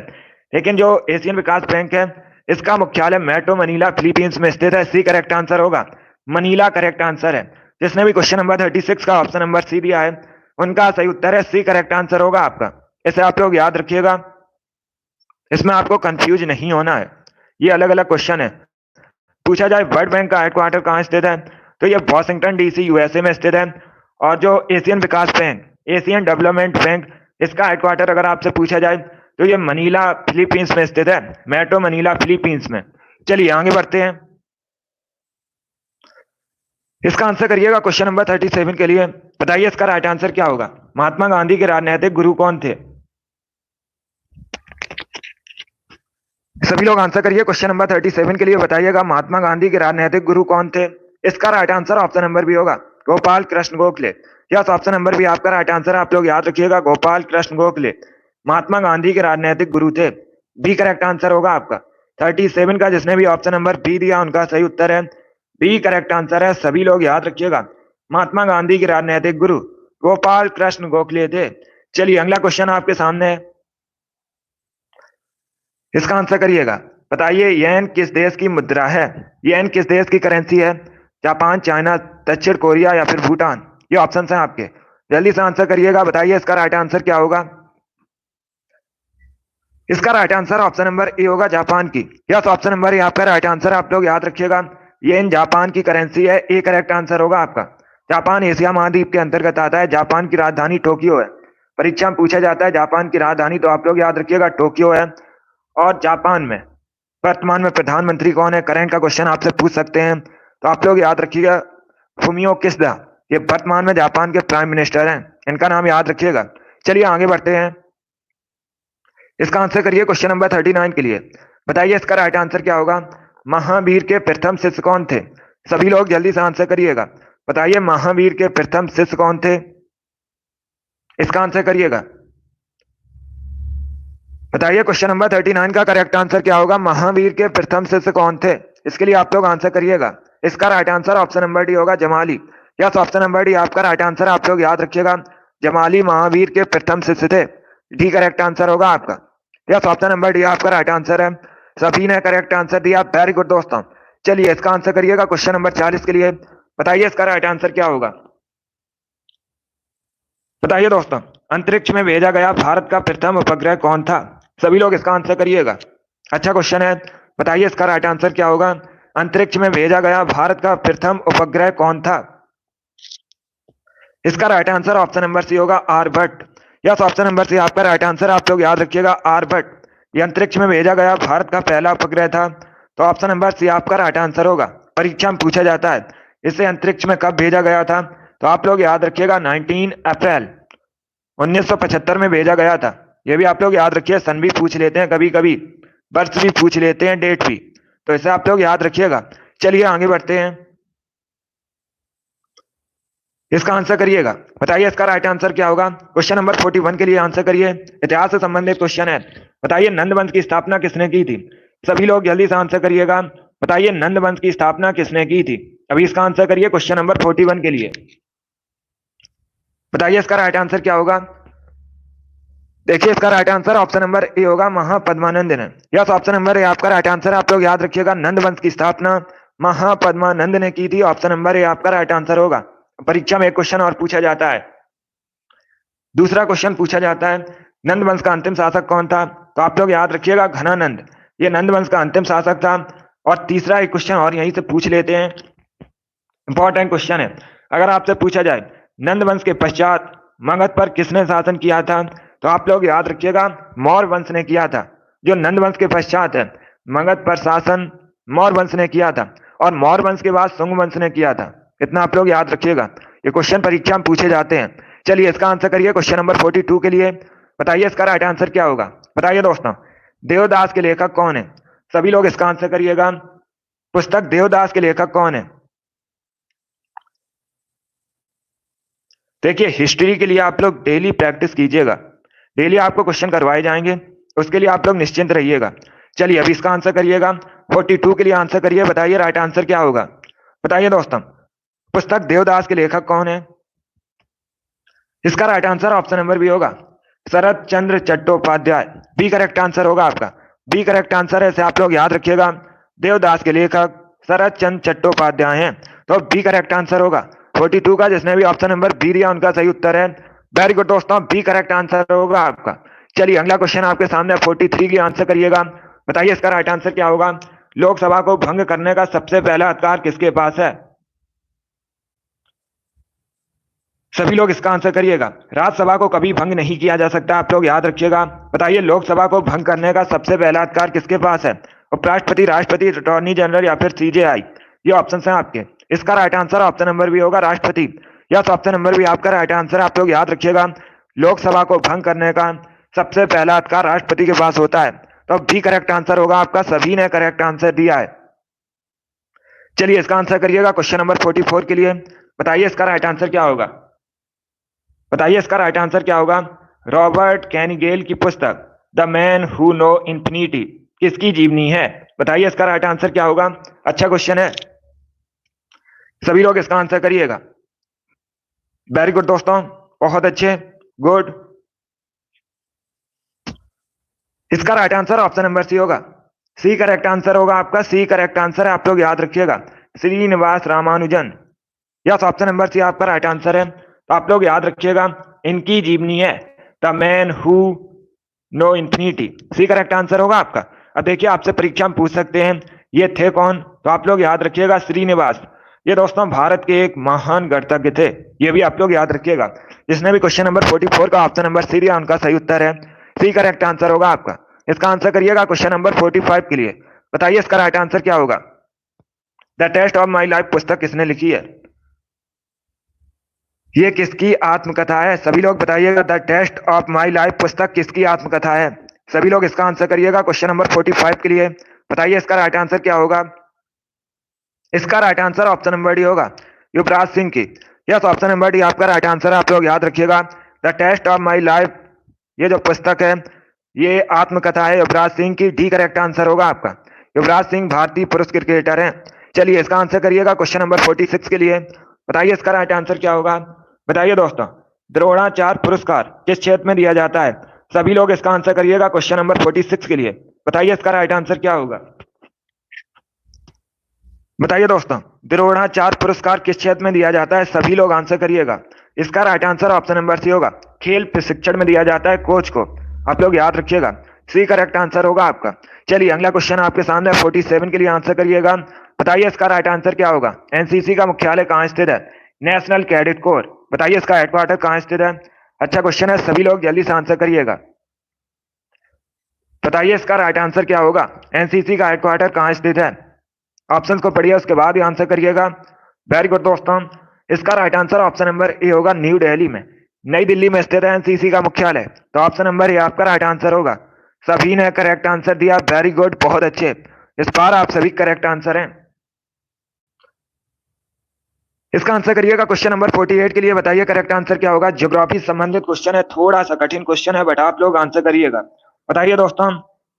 लेकिन जो एशियन विकास बैंक है इसका मुख्यालय मेट्रो मनीला फिलीपींस में स्थित है। सी करेक्ट आंसर होगा, मनीला करेक्ट आंसर है। जिसने भी क्वेश्चन नंबर 36 का ऑप्शन नंबर सी दिया है उनका सही उत्तर है सी करेक्ट आंसर होगा आपका। इसे आप लोग याद रखिएगा, इसमें आपको कंफ्यूज नहीं होना है। ये अलग अलग क्वेश्चन है। पूछा जाए वर्ल्ड बैंक का हेडक्वार्टर कहाँ स्थित है, तो ये वॉशिंगटन डीसी यूएसए में स्थित है। और जो एशियन विकास बैंक, एशियन डेवलपमेंट बैंक, इसका हेडक्वार्टर अगर आपसे पूछा जाए तो ये मनीला फिलीपींस में स्थित है, मेट्रो मनीला फिलीपींस में। चलिए आगे बढ़ते हैं। इसका आंसर करिएगा क्वेश्चन नंबर 37 के लिए। बताइए इसका राइट आंसर क्या होगा। महात्मा गांधी के राजनीतिक गुरु कौन थे? सभी लोग आंसर करिए क्वेश्चन नंबर 37 के लिए। बताइएगा महात्मा गांधी के राजनीतिक गुरु कौन थे। इसका right answer option number B होगा Gopal Krishna Gokhale. Yes, option number B आपका राइट आंसर है। आप लोग याद रखिएगा गोपाल कृष्ण गोखले महात्मा गांधी के राजनीतिक गुरु थे। बी करेक्ट आंसर होगा आपका। 37 का जिसने भी ऑप्शन नंबर बी दिया उनका सही उत्तर है बी करेक्ट आंसर है। सभी लोग याद रखिएगा महात्मा गांधी के राजनीतिक गुरु गोपाल कृष्ण गोखले थे। चलिए अगला क्वेश्चन आपके सामने है, इसका आंसर करिएगा। बताइए येन किस देश की मुद्रा है? येन किस देश की करेंसी है? जापान, चाइना, दक्षिण कोरिया या फिर भूटान? ये ऑप्शन है आपके, जल्दी से आंसर करिएगा। बताइए इसका राइट आंसर क्या होगा। इसका right answer option number A होगा जापान की। यस, ऑप्शन नंबर ए आपका राइट आंसर। आप लोग याद रखिएगा येन जापान की करेंसी है। ए करेक्ट आंसर होगा आपका। जापान एशिया महाद्वीप के अंतर्गत आता है। जापान की राजधानी टोक्यो है। परीक्षा में पूछा जाता है जापान की राजधानी, तो आप लोग याद रखिएगा टोक्यो है। और जापान में वर्तमान में प्रधानमंत्री कौन है? करंट का क्वेश्चन आपसे पूछ सकते हैं, तो आप लोग याद रखिएगा फुमियो किशिदा। ये वर्तमान में जापान के प्राइम मिनिस्टर हैं, इनका नाम याद रखिएगा। चलिए आगे बढ़ते हैं। इसका आंसर करिए क्वेश्चन नंबर 39 के लिए। बताइए इसका राइट आंसर क्या होगा। महावीर के प्रथम शिष्य कौन थे? सभी लोग जल्दी से आंसर करिएगा। बताइए महावीर के प्रथम शिष्य कौन थे? इसका आंसर करिएगा। बताइए क्वेश्चन नंबर 39 का करेक्ट आंसर क्या होगा। महावीर के प्रथम शिष्य कौन थे? इसके लिए आप लोग आंसर करिएगा। इसका right answer option number D होगा Jamali. Yes, option number D आपका राइट आंसर। आप लोग याद रखिएगा जमाली महावीर के प्रथम शिष्य थे। डी करेक्ट आंसर होगा आपका। यस, ऑप्शन नंबर डी आपका राइट आंसर है। सभी ने करेक्ट आंसर दिया, वेरी गुड दोस्तों। चलिए इसका आंसर करिएगा क्वेश्चन नंबर 40 के लिए। बताइए इसका राइट आंसर क्या होगा। बताइए दोस्तों, अंतरिक्ष में भेजा गया भारत का प्रथम उपग्रह कौन था? सभी लोग इसका आंसर करिएगा। अच्छा क्वेश्चन है, बताइए इसका राइट आंसर क्या होगा। अंतरिक्ष में भेजा गया भारत का प्रथम उपग्रह कौन था? इसका right answer option number C होगा Aryabhata. Yes, option number C आपका राइट आंसर। आप लोग याद रखिएगा आर्यभट्ट ये अंतरिक्ष में भेजा गया भारत का पहला उपग्रह था, तो ऑप्शन नंबर सी आपका राइट आंसर होगा। परीक्षा में पूछा जाता है इसे अंतरिक्ष में कब भेजा गया था, तो आप लोग याद रखिएगा 19 अप्रैल 1975 में भेजा गया था। ये भी आप लोग याद रखिए, सन भी पूछ लेते हैं कभी कभी, वर्ष भी पूछ लेते हैं, डेट भी, तो इसे आप लोग याद रखिएगा। चलिए आगे बढ़ते हैं। इसका आंसर करिएगा। बताइए इसका राइट आंसर क्या होगा। क्वेश्चन नंबर 41 के लिए आंसर करिए। इतिहास से संबंधित क्वेश्चन है। बताइए नंद वंश की स्थापना किसने की थी? सभी लोग जल्दी से आंसर करिएगा। बताइए नंद वंश की स्थापना किसने की थी? अभी इसका आंसर करिए क्वेश्चन नंबर 41 के लिए। बताइए इसका राइट आंसर क्या होगा। देखिए इसका right answer option number A होगा महापद्मानंद ने। यस, ऑप्शन नंबर ए आपका राइट आंसर। आप लोग याद रखिएगा नंद वंश की स्थापना महापद्मानंद ने की थी। ऑप्शन नंबर ए आपका राइट आंसर होगा। परीक्षा में एक क्वेश्चन और पूछा जाता है। दूसरा क्वेश्चन पूछा जाता है नंद वंश का अंतिम शासक कौन था, तो आप लोग याद रखिएगा घनानंद। ये नंद वंश का अंतिम शासक था। और तीसरा एक क्वेश्चन और यहीं से पूछ लेते हैं, इंपॉर्टेंट क्वेश्चन है। अगर आपसे पूछा जाए नंद वंश के पश्चात मगध पर किसने शासन किया था, तो आप लोग याद रखिएगा मौर्य वंश ने किया था। जो नंद वंश के पश्चात है मगध पर शासन मौर्य वंश ने किया था, और मौर्य वंश के बाद शुंग वंश ने किया था। इतना आप लोग याद रखिएगा, ये क्वेश्चन परीक्षा में पूछे जाते हैं। चलिए इसका आंसर करिए क्वेश्चन नंबर 42 के लिए। बताइए इसका राइट आंसर क्या होगा। बताइए दोस्तों देवदास के लेखक कौन है? सभी लोग इसका आंसर करिएगा। पुस्तक देवदास के लेखक कौन है? देखिए हिस्ट्री के लिए आप लोग डेली प्रैक्टिस कीजिएगा, डेली आपको क्वेश्चन करवाए जाएंगे, उसके लिए आप लोग निश्चिंत रहिएगा। चलिए अभी इसका आंसर करिएगा। 42 के लिए आंसर करिए। बताइए राइट आंसर क्या होगा। बताइए दोस्तों, पुस्तक देवदास के लेखक कौन है? इसका right answer option number B होगा Sharat Chandra Chattopadhyay. B correct answer होगा आपका। बी करेक्ट आंसर है, इसे आप लोग याद रखिएगा। देवदास के लेखक शरत चंद्र चट्टोपाध्याय हैं, तो बी करेक्ट आंसर होगा। 42 का जिसने भी ऑप्शन नंबर बी दिया उनका सही उत्तर है। वेरी गुड दोस्तों, बी करेक्ट आंसर होगा आपका। चलिए अगला क्वेश्चन आपके सामने 43 की आंसर करिएगा। बताइए इसका राइट आंसर क्या होगा। लोकसभा को भंग करने का सबसे पहला अधिकार किसके पास है? सभी लोग इसका आंसर करिएगा। राज्यसभा को कभी भंग नहीं किया जा सकता, आप लोग याद रखिएगा। बताइए लोकसभा को भंग करने का सबसे पहला अधिकार किसके पास है? उपराष्ट्रपति, राष्ट्रपति, अटॉर्नी जनरल या फिर सीजेआई? ये ऑप्शन है आपके। इसका right answer option number B होगा राष्ट्रपति। यस, ऑप्शन नंबर बी आपका राइट आंसर। आप लोग याद रखिएगा, लोकसभा को भंग करने का सबसे पहला अधिकार राष्ट्रपति के पास होता है, तो बी करेक्ट आंसर होगा आपका। सभी ने करेक्ट आंसर दिया है। चलिए इसका आंसर करिएगा क्वेश्चन नंबर 44 के लिए। बताइए इसका राइट आंसर क्या होगा। बताइए इसका राइट आंसर क्या होगा। रॉबर्ट कैनिगेल की पुस्तक the man who know infinity किसकी जीवनी है? बताइए इसका राइट आंसर क्या होगा। अच्छा क्वेश्चन है, सभी लोग इसका आंसर करिएगा। वेरी गुड दोस्तों, बहुत अच्छे, गुड। इसका right answer option number C होगा। सी करेक्ट आंसर होगा आपका। सी करेक्ट आंसर है, आप लोग याद रखिएगा। Srinivasa Ramanujan. Yes, option number C आपका राइट आंसर है, तो आप लोग याद रखिएगा, इनकी जीवनी है the man who know infinity. C correct answer होगा आपका। अब देखिए आपसे परीक्षा में पूछ सकते हैं ये थे कौन, तो आप लोग याद रखिएगा श्रीनिवास। ये दोस्तों भारत के एक महान गणितज्ञ थे, ये भी आप लोग याद रखिएगा। जिसने भी क्वेश्चन नंबर 44 का ऑप्शन नंबर सी दिया उनका सही उत्तर है। सी करेक्ट आंसर होगा आपका। इसका आंसर करिएगा क्वेश्चन नंबर 45 के लिए। बताइए इसका राइट आंसर क्या होगा। The test of my life पुस्तक किसने लिखी है? ये किसकी आत्मकथा है? सभी लोग बताइएगा, the test of my life पुस्तक किसकी आत्मकथा है? सभी लोग इसका आंसर करिएगा क्वेश्चन नंबर 45 के लिए। बताइए इसका राइट आंसर क्या होगा। इसका right answer option number D होगा, युवराज सिंह की। यस, ऑप्शन नंबर डी आपका राइट आंसर है, आप लोग याद रखिएगा। The test of my life ये जो पुस्तक है ये आत्मकथा है युवराज सिंह की। डी करेक्ट आंसर होगा आपका। युवराज सिंह भारतीय पुरुष क्रिकेटर हैं। चलिए इसका आंसर करिएगा क्वेश्चन नंबर 46 के लिए। बताइए इसका राइट आंसर क्या होगा। बताइए दोस्तों, द्रोणाचार्य पुरस्कार किस क्षेत्र में दिया जाता है? सभी लोग इसका आंसर करिएगा क्वेश्चन नंबर 46 के लिए। बताइए इसका राइट आंसर क्या होगा। बताइए दोस्तों, द्रोणाचार्य पुरस्कार किस क्षेत्र में दिया जाता है? सभी लोग आंसर करिएगा। इसका right answer option number C होगा, खेल प्रशिक्षण में दिया जाता है कोच को। आप लोग याद रखिएगा, सी करेक्ट आंसर होगा आपका। चलिए अगला क्वेश्चन आपके सामने 47 के लिए आंसर करिएगा। बताइए इसका राइट आंसर क्या होगा। एनसीसी का मुख्यालय कहाँ स्थित है? National cadet corps. बताइए इसका हेडक्वार्टर कहाँ स्थित है? अच्छा क्वेश्चन है, सभी लोग जल्दी से आंसर करिएगा। बताइए इसका राइट आंसर क्या होगा। एनसीसी का हेडक्वार्टर कहाँ स्थित है? ऑप्शन को पढ़िए उसके बाद ही आंसर करिएगा। वेरी गुड दोस्तों, इसका right answer option number A होगा, न्यू दिल्ली में। नई दिल्ली में स्थित है एनसीसी का मुख्यालय, तो ऑप्शन नंबर ए आपका राइट आंसर होगा। सभी ने करेक्ट आंसर दिया, वेरी गुड, बहुत अच्छे। इस बार आप सभी करेक्ट आंसर हैं। इसका आंसर करिएगा क्वेश्चन नंबर 48 के लिए। बताइए करेक्ट आंसर क्या होगा। ज्योग्राफी संबंधित क्वेश्चन है, थोड़ा सा कठिन क्वेश्चन है, बट आप लोग आंसर करिएगा। बताइए दोस्तों,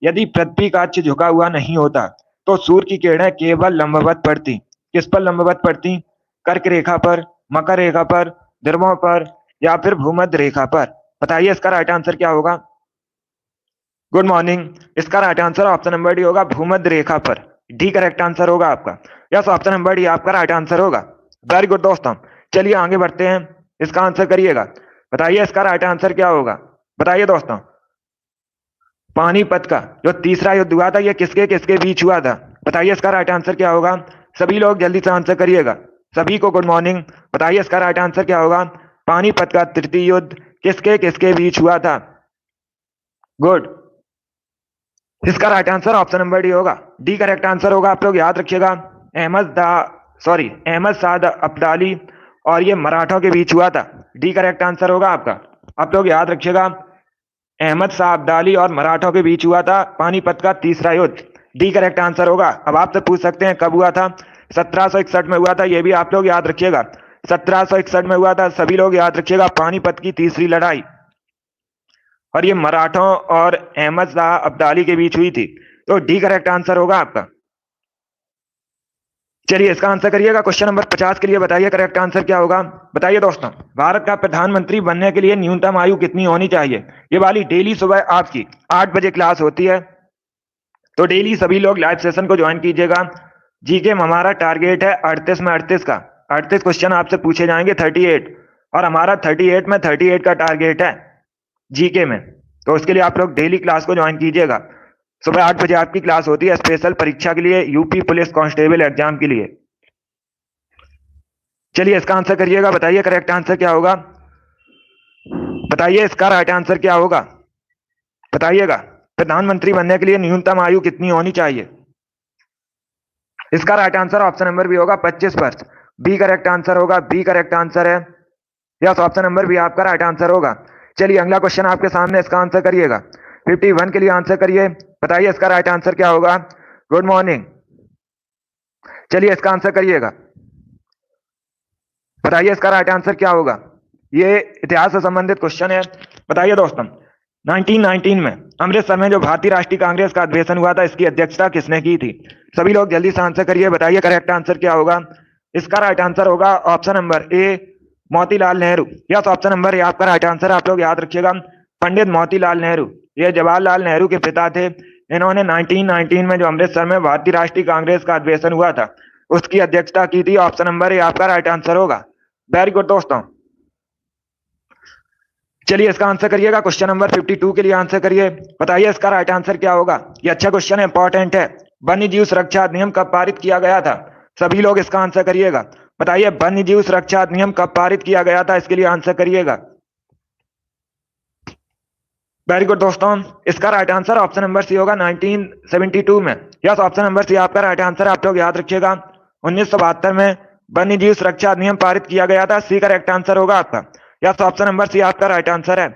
यदि पृथ्वी का अक्ष झुका हुआ नहीं होता तो सूर्य की किरणें केवल लंबवत पड़ती। किस पर लंबवत पड़ती? कर्क रेखा पर, मकर रेखा पर, ध्रुवों पर या फिर भूमध्य रेखा पर? बताइए इसका राइट आंसर क्या होगा। गुड मॉर्निंग, इसका right answer option number D होगा, भूमध्य रेखा पर। डी करेक्ट आंसर होगा आपका। यस, ऑप्शन नंबर डी आपका राइट आंसर होगा। वेरी गुड दोस्तों, चलिए आगे बढ़ते हैं। इसका आंसर करिएगा। बताइए इसका राइट आंसर क्या होगा। बताइए दोस्तों, पानीपत का जो तीसरा युद्ध हुआ था ये किसके किसके बीच हुआ था? बताइए इसका राइट आंसर क्या होगा। सभी लोग जल्दी से आंसर करिएगा। सभी को गुड मॉर्निंग। बताइए इसका राइट आंसर क्या होगा। पानीपत का तृतीय युद्ध किसके किसके बीच हुआ था? गुड, इसका right answer option number D होगा। डी करेक्ट आंसर होगा, आप लोग याद रखिएगा। अहमद साद अब्दाली और ये मराठों के बीच हुआ था। डी करेक्ट आंसर होगा आपका। आप लोग याद रखिएगा, अहमद शाह अब्दाली और मराठों के बीच हुआ था पानीपत का तीसरा युद्ध। डी करेक्ट आंसर होगा। अब आपसे पूछ सकते हैं कब हुआ था। 1761 में हुआ था, ये भी आप लोग याद रखिएगा। 1761 में हुआ था, सभी लोग याद रखिएगा, पानीपत की तीसरी लड़ाई। और ये मराठों और अहमद शाह अब्दाली के बीच हुई थी, तो डी करेक्ट आंसर होगा आपका। चलिए इसका आंसर करिएगा। क्वेश्चन नंबर 50 के लिए बताइए करेक्ट आंसर क्या होगा। बताइए दोस्तों, भारत का प्रधानमंत्री बनने के लिए न्यूनतम आयु कितनी होनी चाहिए। ये वाली डेली सुबह आपकी 8 बजे क्लास होती है, तो डेली सभी लोग लाइव सेशन को ज्वाइन कीजिएगा। जीके में हमारा टारगेट है 38 में 38 का, 38 क्वेश्चन आपसे पूछे जाएंगे 38, और हमारा 38 में 38 का टारगेट है जीके में। तो उसके लिए आप लोग डेली क्लास को ज्वाइन कीजिएगा। सुबह 8 बजे आपकी क्लास होती है स्पेशल परीक्षा के लिए, यूपी पुलिस कांस्टेबल एग्जाम के लिए। चलिए इसका आंसर करिएगा। बताइए करेक्ट आंसर क्या होगा। बताइए इसका राइट आंसर क्या होगा। बताइएगा, प्रधानमंत्री बनने के लिए न्यूनतम आयु कितनी होनी चाहिए। इसका right answer option number B होगा 25 वर्ष। बी करेक्ट आंसर होगा, बी करेक्ट आंसर है। यस, ऑप्शन नंबर बी आपका राइट आंसर होगा। चलिए अगला क्वेश्चन आपके सामने, इसका आंसर करिएगा। 51 के लिए आंसर करिए। बताइए इसका राइट आंसर क्या होगा। Good morning. चलिए इसका आंसर करिएगा। बताइए इसका राइट आंसर क्या होगा। ये इतिहास से संबंधित क्वेश्चन है। बताइए दोस्तों, 1919 में अमृतसर में जो भारतीय राष्ट्रीय कांग्रेस का अधिवेशन हुआ था, इसकी अध्यक्षता किसने की थी। सभी लोग जल्दी से आंसर करिए। बताइए करेक्ट आंसर क्या होगा। इसका राइट आंसर होगा option number A, Motilal Nehru. Yes, option number A आपका राइट आंसर। आप लोग याद रखिएगा, पंडित मोतीलाल नेहरू, ये जवाहरलाल नेहरू के पिता थे। इन्होंने 1919 में जो अमृतसर में भारतीय राष्ट्रीय कांग्रेस का अधिवेशन हुआ था, उसकी अध्यक्षता की थी। ऑप्शन नंबर ए आपका राइट आंसर होगा। वेरी गुड दोस्तों। चलिए इसका आंसर करिएगा। क्वेश्चन नंबर 52 के लिए आंसर करिए। बताइए इसका राइट आंसर क्या होगा। ये अच्छा क्वेश्चन है, इंपॉर्टेंट है। वन्य जीव सुरक्षा अधिनियम कब पारित किया गया था। सभी लोग इसका आंसर करिएगा। बताइए वन्य जीव सुरक्षा अधिनियम कब पारित किया गया था, इसके लिए आंसर करिएगा। वेरी गुड दोस्तों, इसका right answer option number C होगा 1972 में। यस, ऑप्शन नंबर सी आपका राइट आंसर। आप लोग याद रखिएगा, 1972 में वन्य जीव सुरक्षा अधिनियम पारित किया गया था। सी करेक्ट आंसर होगा आपका। यस, ऑप्शन नंबर सी आपका राइट आंसर है।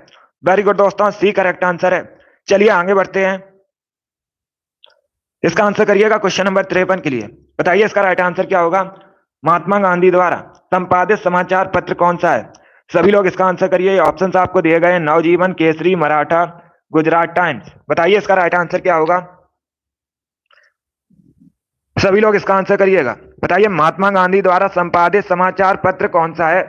वेरी गुड दोस्तों, सी करेक्ट आंसर है। चलिए आगे बढ़ते हैं। इसका आंसर करिएगा क्वेश्चन नंबर 53 के लिए। बताइए इसका राइट आंसर क्या होगा। महात्मा गांधी द्वारा संपादित समाचार पत्र कौन सा है। सभी लोग इसका आंसर करिए। ऑप्शन आपको दिए गए, नवजीवन, केसरी, मराठा, गुजरात टाइम्स। बताइए इसका राइट आंसर क्या होगा। सभी लोग इसका आंसर करिएगा। बताइए महात्मा गांधी द्वारा संपादित समाचार पत्र कौन सा है।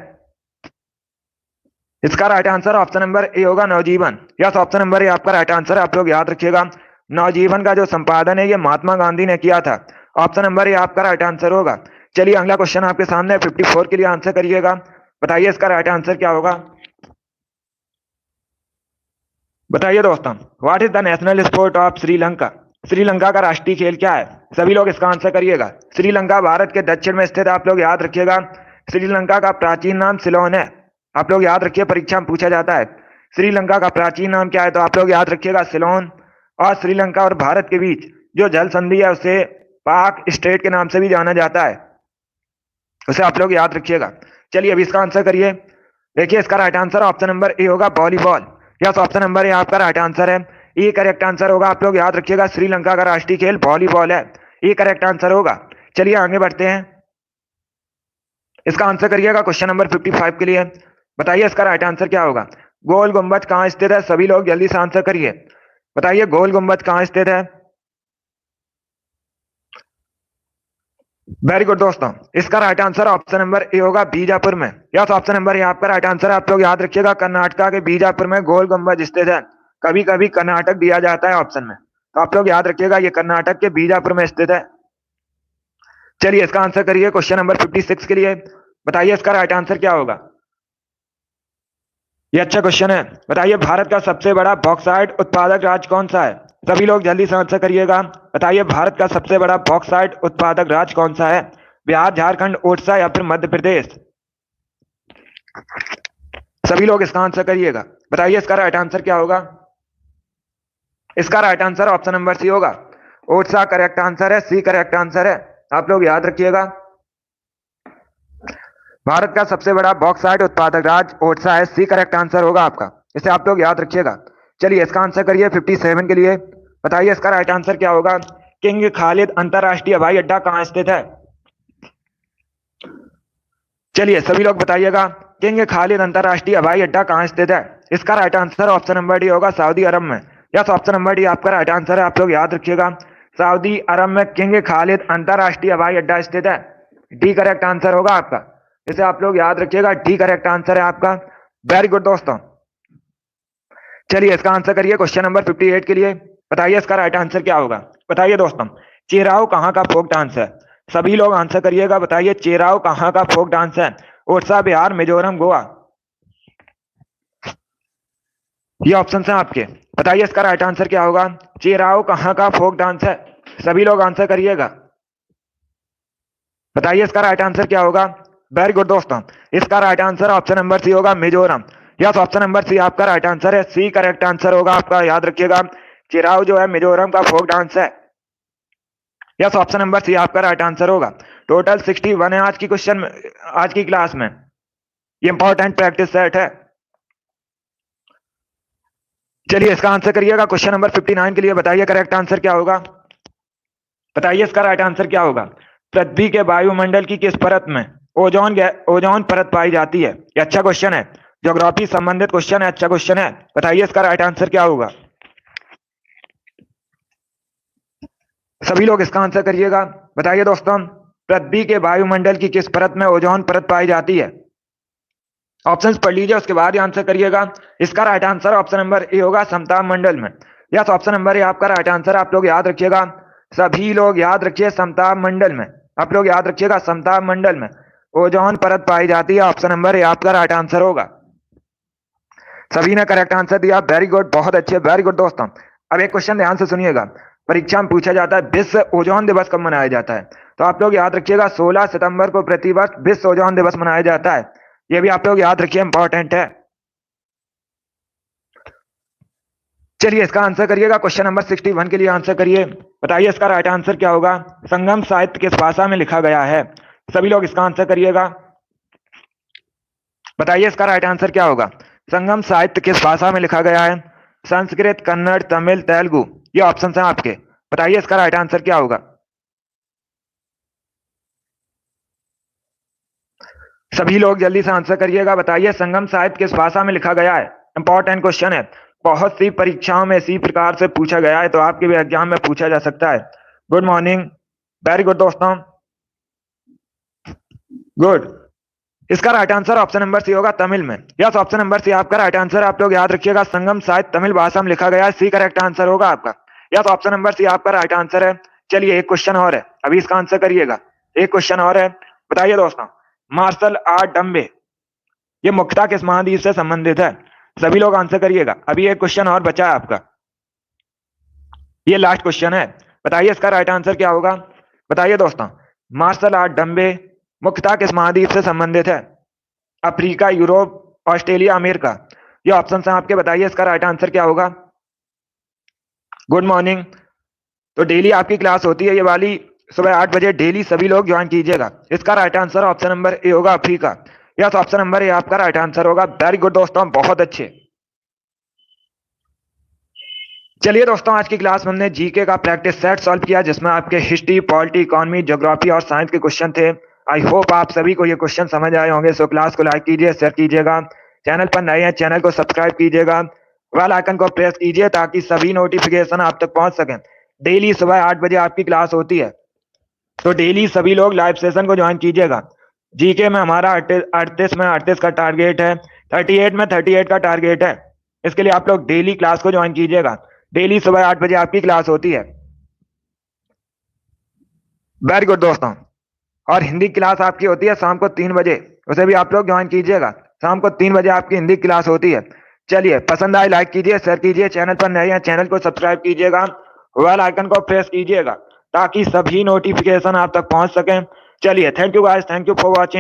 इसका right answer option number A होगा, नवजीवन। यस, ऑप्शन नंबर ए आपका राइट आंसर। आप लोग याद रखिएगा, नवजीवन का जो संपादन है ये महात्मा गांधी ने किया था। ऑप्शन नंबर ए आपका राइट आंसर होगा। चलिए अगला क्वेश्चन आपके सामने 54 के लिए आंसर करिएगा। बताइए इसका राइट आंसर क्या होगा। बताइए दोस्तों, what is the national sport of Sri Lanka. Sri Lanka का राष्ट्रीय खेल क्या है। सभी लोग इसका आंसर करिएगा। श्रीलंका भारत के दक्षिण में स्थित, आप लोग याद रखिएगा। श्रीलंका का प्राचीन नाम सिलोन है। आप लोग याद रखिए, परीक्षा में पूछा जाता है श्रीलंका का प्राचीन नाम क्या है, तो आप लोग याद रखिएगा सिलोन। और श्रीलंका और भारत के बीच जो जल संधि है उसे पाक स्टेट के नाम से भी जाना जाता है, उसे आप लोग याद रखिएगा। चलिए अभी इसका आंसर करिए। देखिए इसका right answer option number A होगा, volleyball. Yes, option number A आपका राइट आंसर है। ये करेक्ट आंसर होगा। आप लोग याद रखिएगा, श्रीलंका का राष्ट्रीय खेल वॉलीबॉल है। ये करेक्ट आंसर होगा। चलिए आगे बढ़ते हैं। इसका आंसर करिएगा क्वेश्चन नंबर 55 के लिए। बताइए इसका राइट आंसर क्या होगा। गोल गुंबद कहां स्थित है। सभी लोग जल्दी से आंसर करिए। बताइए गोल गुंबद कहां स्थित है। वेरी गुड दोस्तों, इसका right answer option number A होगा, बीजापुर में। यस, ऑप्शन नंबर ए आपका राइट आंसर है। आप लोग याद रखिएगा, कर्नाटका के बीजापुर में गोल गुंबद स्थित है। कभी कभी कर्नाटक दिया जाता है ऑप्शन में, तो आप लोग याद रखिएगा ये कर्नाटक के बीजापुर में स्थित है। चलिए इसका आंसर करिए क्वेश्चन नंबर 56 के लिए। बताइए इसका राइट आंसर क्या होगा। ये अच्छा क्वेश्चन है। बताइए भारत का सबसे बड़ा बॉक्साइट उत्पादक राज्य कौन सा है। सभी लोग जल्दी से आंसर करिएगा। बताइए भारत का सबसे बड़ा बॉक्साइट उत्पादक राज्य कौन सा है। बिहार, झारखंड, ओडिशा या फिर मध्य प्रदेश। सभी लोग इसका आंसर करिएगा। बताइए इसका राइट आंसर क्या होगा। इसका right answer option number C होगा, ओडिशा करेक्ट आंसर है। सी करेक्ट आंसर है। आप लोग याद रखिएगा, भारत का सबसे बड़ा बॉक्साइट उत्पादक राज्य ओडिशा है। सी करेक्ट आंसर होगा आपका। इसे आप लोग याद रखिएगा। चलिए इसका आंसर करिए 57 के लिए। बताइए इसका राइट आंसर क्या होगा। किंग खालिद अंतरराष्ट्रीय हवाई अड्डा कहां स्थित है। चलिए सभी लोग बताइएगा, किंग खालिद अंतरराष्ट्रीय हवाई अड्डा कहां स्थित है। इसका right answer option number D होगा, सऊदी अरब में। यस, ऑप्शन नंबर डी आपका राइट आंसर है। आप लोग याद रखिएगा, सऊदी अरब में किंग खालिद अंतरराष्ट्रीय हवाई अड्डा स्थित है? डी करेक्ट आंसर होगा आपका। इसे आप लोग याद रखिएगा, डी करेक्ट आंसर है आपका। वेरी गुड दोस्तों। चलिए इसका आंसर करिए क्वेश्चन नंबर 58 के लिए। बताइए इसका राइट आंसर क्या होगा। बताइए दोस्तों, चेराव कहाँ का फोक डांस है? सभी लोग आंसर करिएगा। बताइए चेराव कहाँ का फोक डांस है? उड़ीसा, बिहार, मिजोरम, गोवा। ये ऑप्शन है आपके। बताइए इसका राइट आंसर क्या होगा। चेराव कहाँ का फोक डांस है? सभी लोग आंसर करिएगा। बताइए इसका राइट आंसर क्या होगा। वेरी गुड दोस्तों, इसका right answer option number C होगा, Mizoram. Yes, option number C आपका राइट आंसर है। सी करेक्ट आंसर होगा आपका, याद रखिएगा। चिराव जो है मिजोरम का फोक डांस है। यस, ऑप्शन नंबर सी आपका राइट आंसर होगा। टोटल 61 है आज की क्वेश्चन में, आज की क्लास में। ये इंपॉर्टेंट प्रैक्टिस सेट है। चलिए इसका आंसर करिएगा क्वेश्चन नंबर 59 के लिए। बताइए करेक्ट आंसर क्या होगा। बताइए इसका राइट आंसर क्या होगा। पृथ्वी के वायुमंडल की किस परत में ओजोन परत पाई जाती है? ये अच्छा क्वेश्चन है, ज्योग्राफी संबंधित क्वेश्चन है, अच्छा क्वेश्चन है। बताइए इसका राइट आंसर क्या होगा। सभी लोग इसका आंसर करिएगा। बताइए दोस्तों, पृथ्वी के वायुमंडल की किस परत में ओजोन परत पाई जाती है? ऑप्शंस पढ़ लीजिए, उसके बाद ही आंसर करिएगा। इसका right answer option number A होगा, समताप मंडल में। यस, ऑप्शन नंबर ए आपका राइट आंसर। आप लोग याद रखिएगा, सभी लोग याद रखिए, समताप मंडल में। आप लोग याद रखिएगा, समताप मंडल में ओजोन परत पाई जाती है। ऑप्शन नंबर ए आपका राइट आंसर होगा। सभी ने करेक्ट आंसर दिया, वेरी गुड, बहुत अच्छे, वेरी गुड दोस्तों। अब एक क्वेश्चन ध्यान से सुनिएगा, परीक्षा में पूछा जाता है विश्व ओजोन दिवस कब मनाया जाता है? तो आप लोग याद रखिएगा 16 सितंबर को प्रतिवर्ष विश्व ओजोन दिवस मनाया जाता है। ये भी आप लोग याद रखिए, इंपॉर्टेंट है। चलिए इसका आंसर करिएगा, क्वेश्चन नंबर 61 के लिए आंसर करिए। बताइए इसका राइट आंसर क्या होगा। संगम साहित्य किस भाषा में लिखा गया है? सभी लोग इसका आंसर करिएगा। बताइए इसका राइट आंसर क्या होगा। संगम साहित्य किस भाषा में लिखा गया है? संस्कृत, कन्नड़, तमिल, तेलुगु। ये ऑप्शन है आपके। बताइए इसका राइट आंसर क्या होगा। सभी लोग जल्दी से आंसर करिएगा। बताइए संगम साहित्य किस भाषा में लिखा गया है? इंपॉर्टेंट क्वेश्चन है, बहुत सी परीक्षाओं में इसी प्रकार से पूछा गया है, तो आपके भी एग्जाम में पूछा जा सकता है। गुड मॉर्निंग, वेरी गुड दोस्तों, गुड। इसका right answer option number C होगा, तमिल में। यस, ऑप्शन नंबर सी आपका राइट आंसर। आप लोग याद रखिएगा, संगम साहित्य तमिल भाषा में लिखा गया है। सी करेक्ट आंसर होगा आपका। यस, ऑप्शन नंबर सी आपका राइट आंसर है। चलिए एक क्वेश्चन और है, अभी इसका आंसर करिएगा। एक क्वेश्चन और है। बताइए दोस्तों, मार्शल आर्ट डम्बे ये मुख्यतः किस महाद्वीप से संबंधित है? सभी लोग आंसर करिएगा, अभी एक क्वेश्चन और बचा है आपका, ये लास्ट क्वेश्चन है। बताइए इसका राइट आंसर क्या होगा। बताइए दोस्तों, मार्शल आर्ट डम्बे मुख्यतः किस महाद्वीप से संबंधित है? Africa, Europe, Australia, America. ये ऑप्शन है आपके। बताइए इसका राइट आंसर क्या होगा। Good morning. तो डेली आपकी क्लास होती है ये वाली, सुबह 8 बजे डेली, सभी लोग ज्वाइन कीजिएगा। इसका right answer option number A होगा, Africa. Yes, option number A आपका राइट आंसर होगा। वेरी गुड दोस्तों, बहुत अच्छे। चलिए दोस्तों, आज की क्लास में हमने जीके का प्रैक्टिस सेट सॉल्व किया, जिसमें आपके हिस्ट्री, पॉलिटी, इकोनॉमी, ज्योग्राफी और साइंस के क्वेश्चन थे। आई होप आप सभी को ये क्वेश्चन समझ आए होंगे। सो क्लास को लाइक कीजिए, शेयर कीजिएगा। चैनल पर नए हैं, चैनल को सब्सक्राइब कीजिएगा, बेल आइकन को प्रेस कीजिए ताकि सभी नोटिफिकेशन आप तक पहुंच सकें। डेली सुबह 8 बजे आपकी क्लास होती है, तो डेली सभी लोग लाइव सेशन को ज्वाइन कीजिएगा। जीके में हमारा 38 में 38 का टारगेट है, 38 में 38 का टारगेट है। इसके लिए आप लोग डेली क्लास को ज्वाइन कीजिएगा। डेली सुबह 8 बजे आपकी क्लास होती है। वेरी गुड दोस्तों। और हिंदी क्लास आपकी होती है शाम को 3 बजे, उसे भी आप लोग ज्वाइन कीजिएगा। शाम को 3 बजे आपकी हिंदी क्लास होती है। चलिए, पसंद आए लाइक कीजिए, शेयर कीजिए। चैनल पर नए हैं, चैनल को सब्सक्राइब कीजिएगा, बेल आइकन को प्रेस कीजिएगा ताकि सभी नोटिफिकेशन आप तक पहुंच सकें। चलिए, thank you guys, thank you for watching.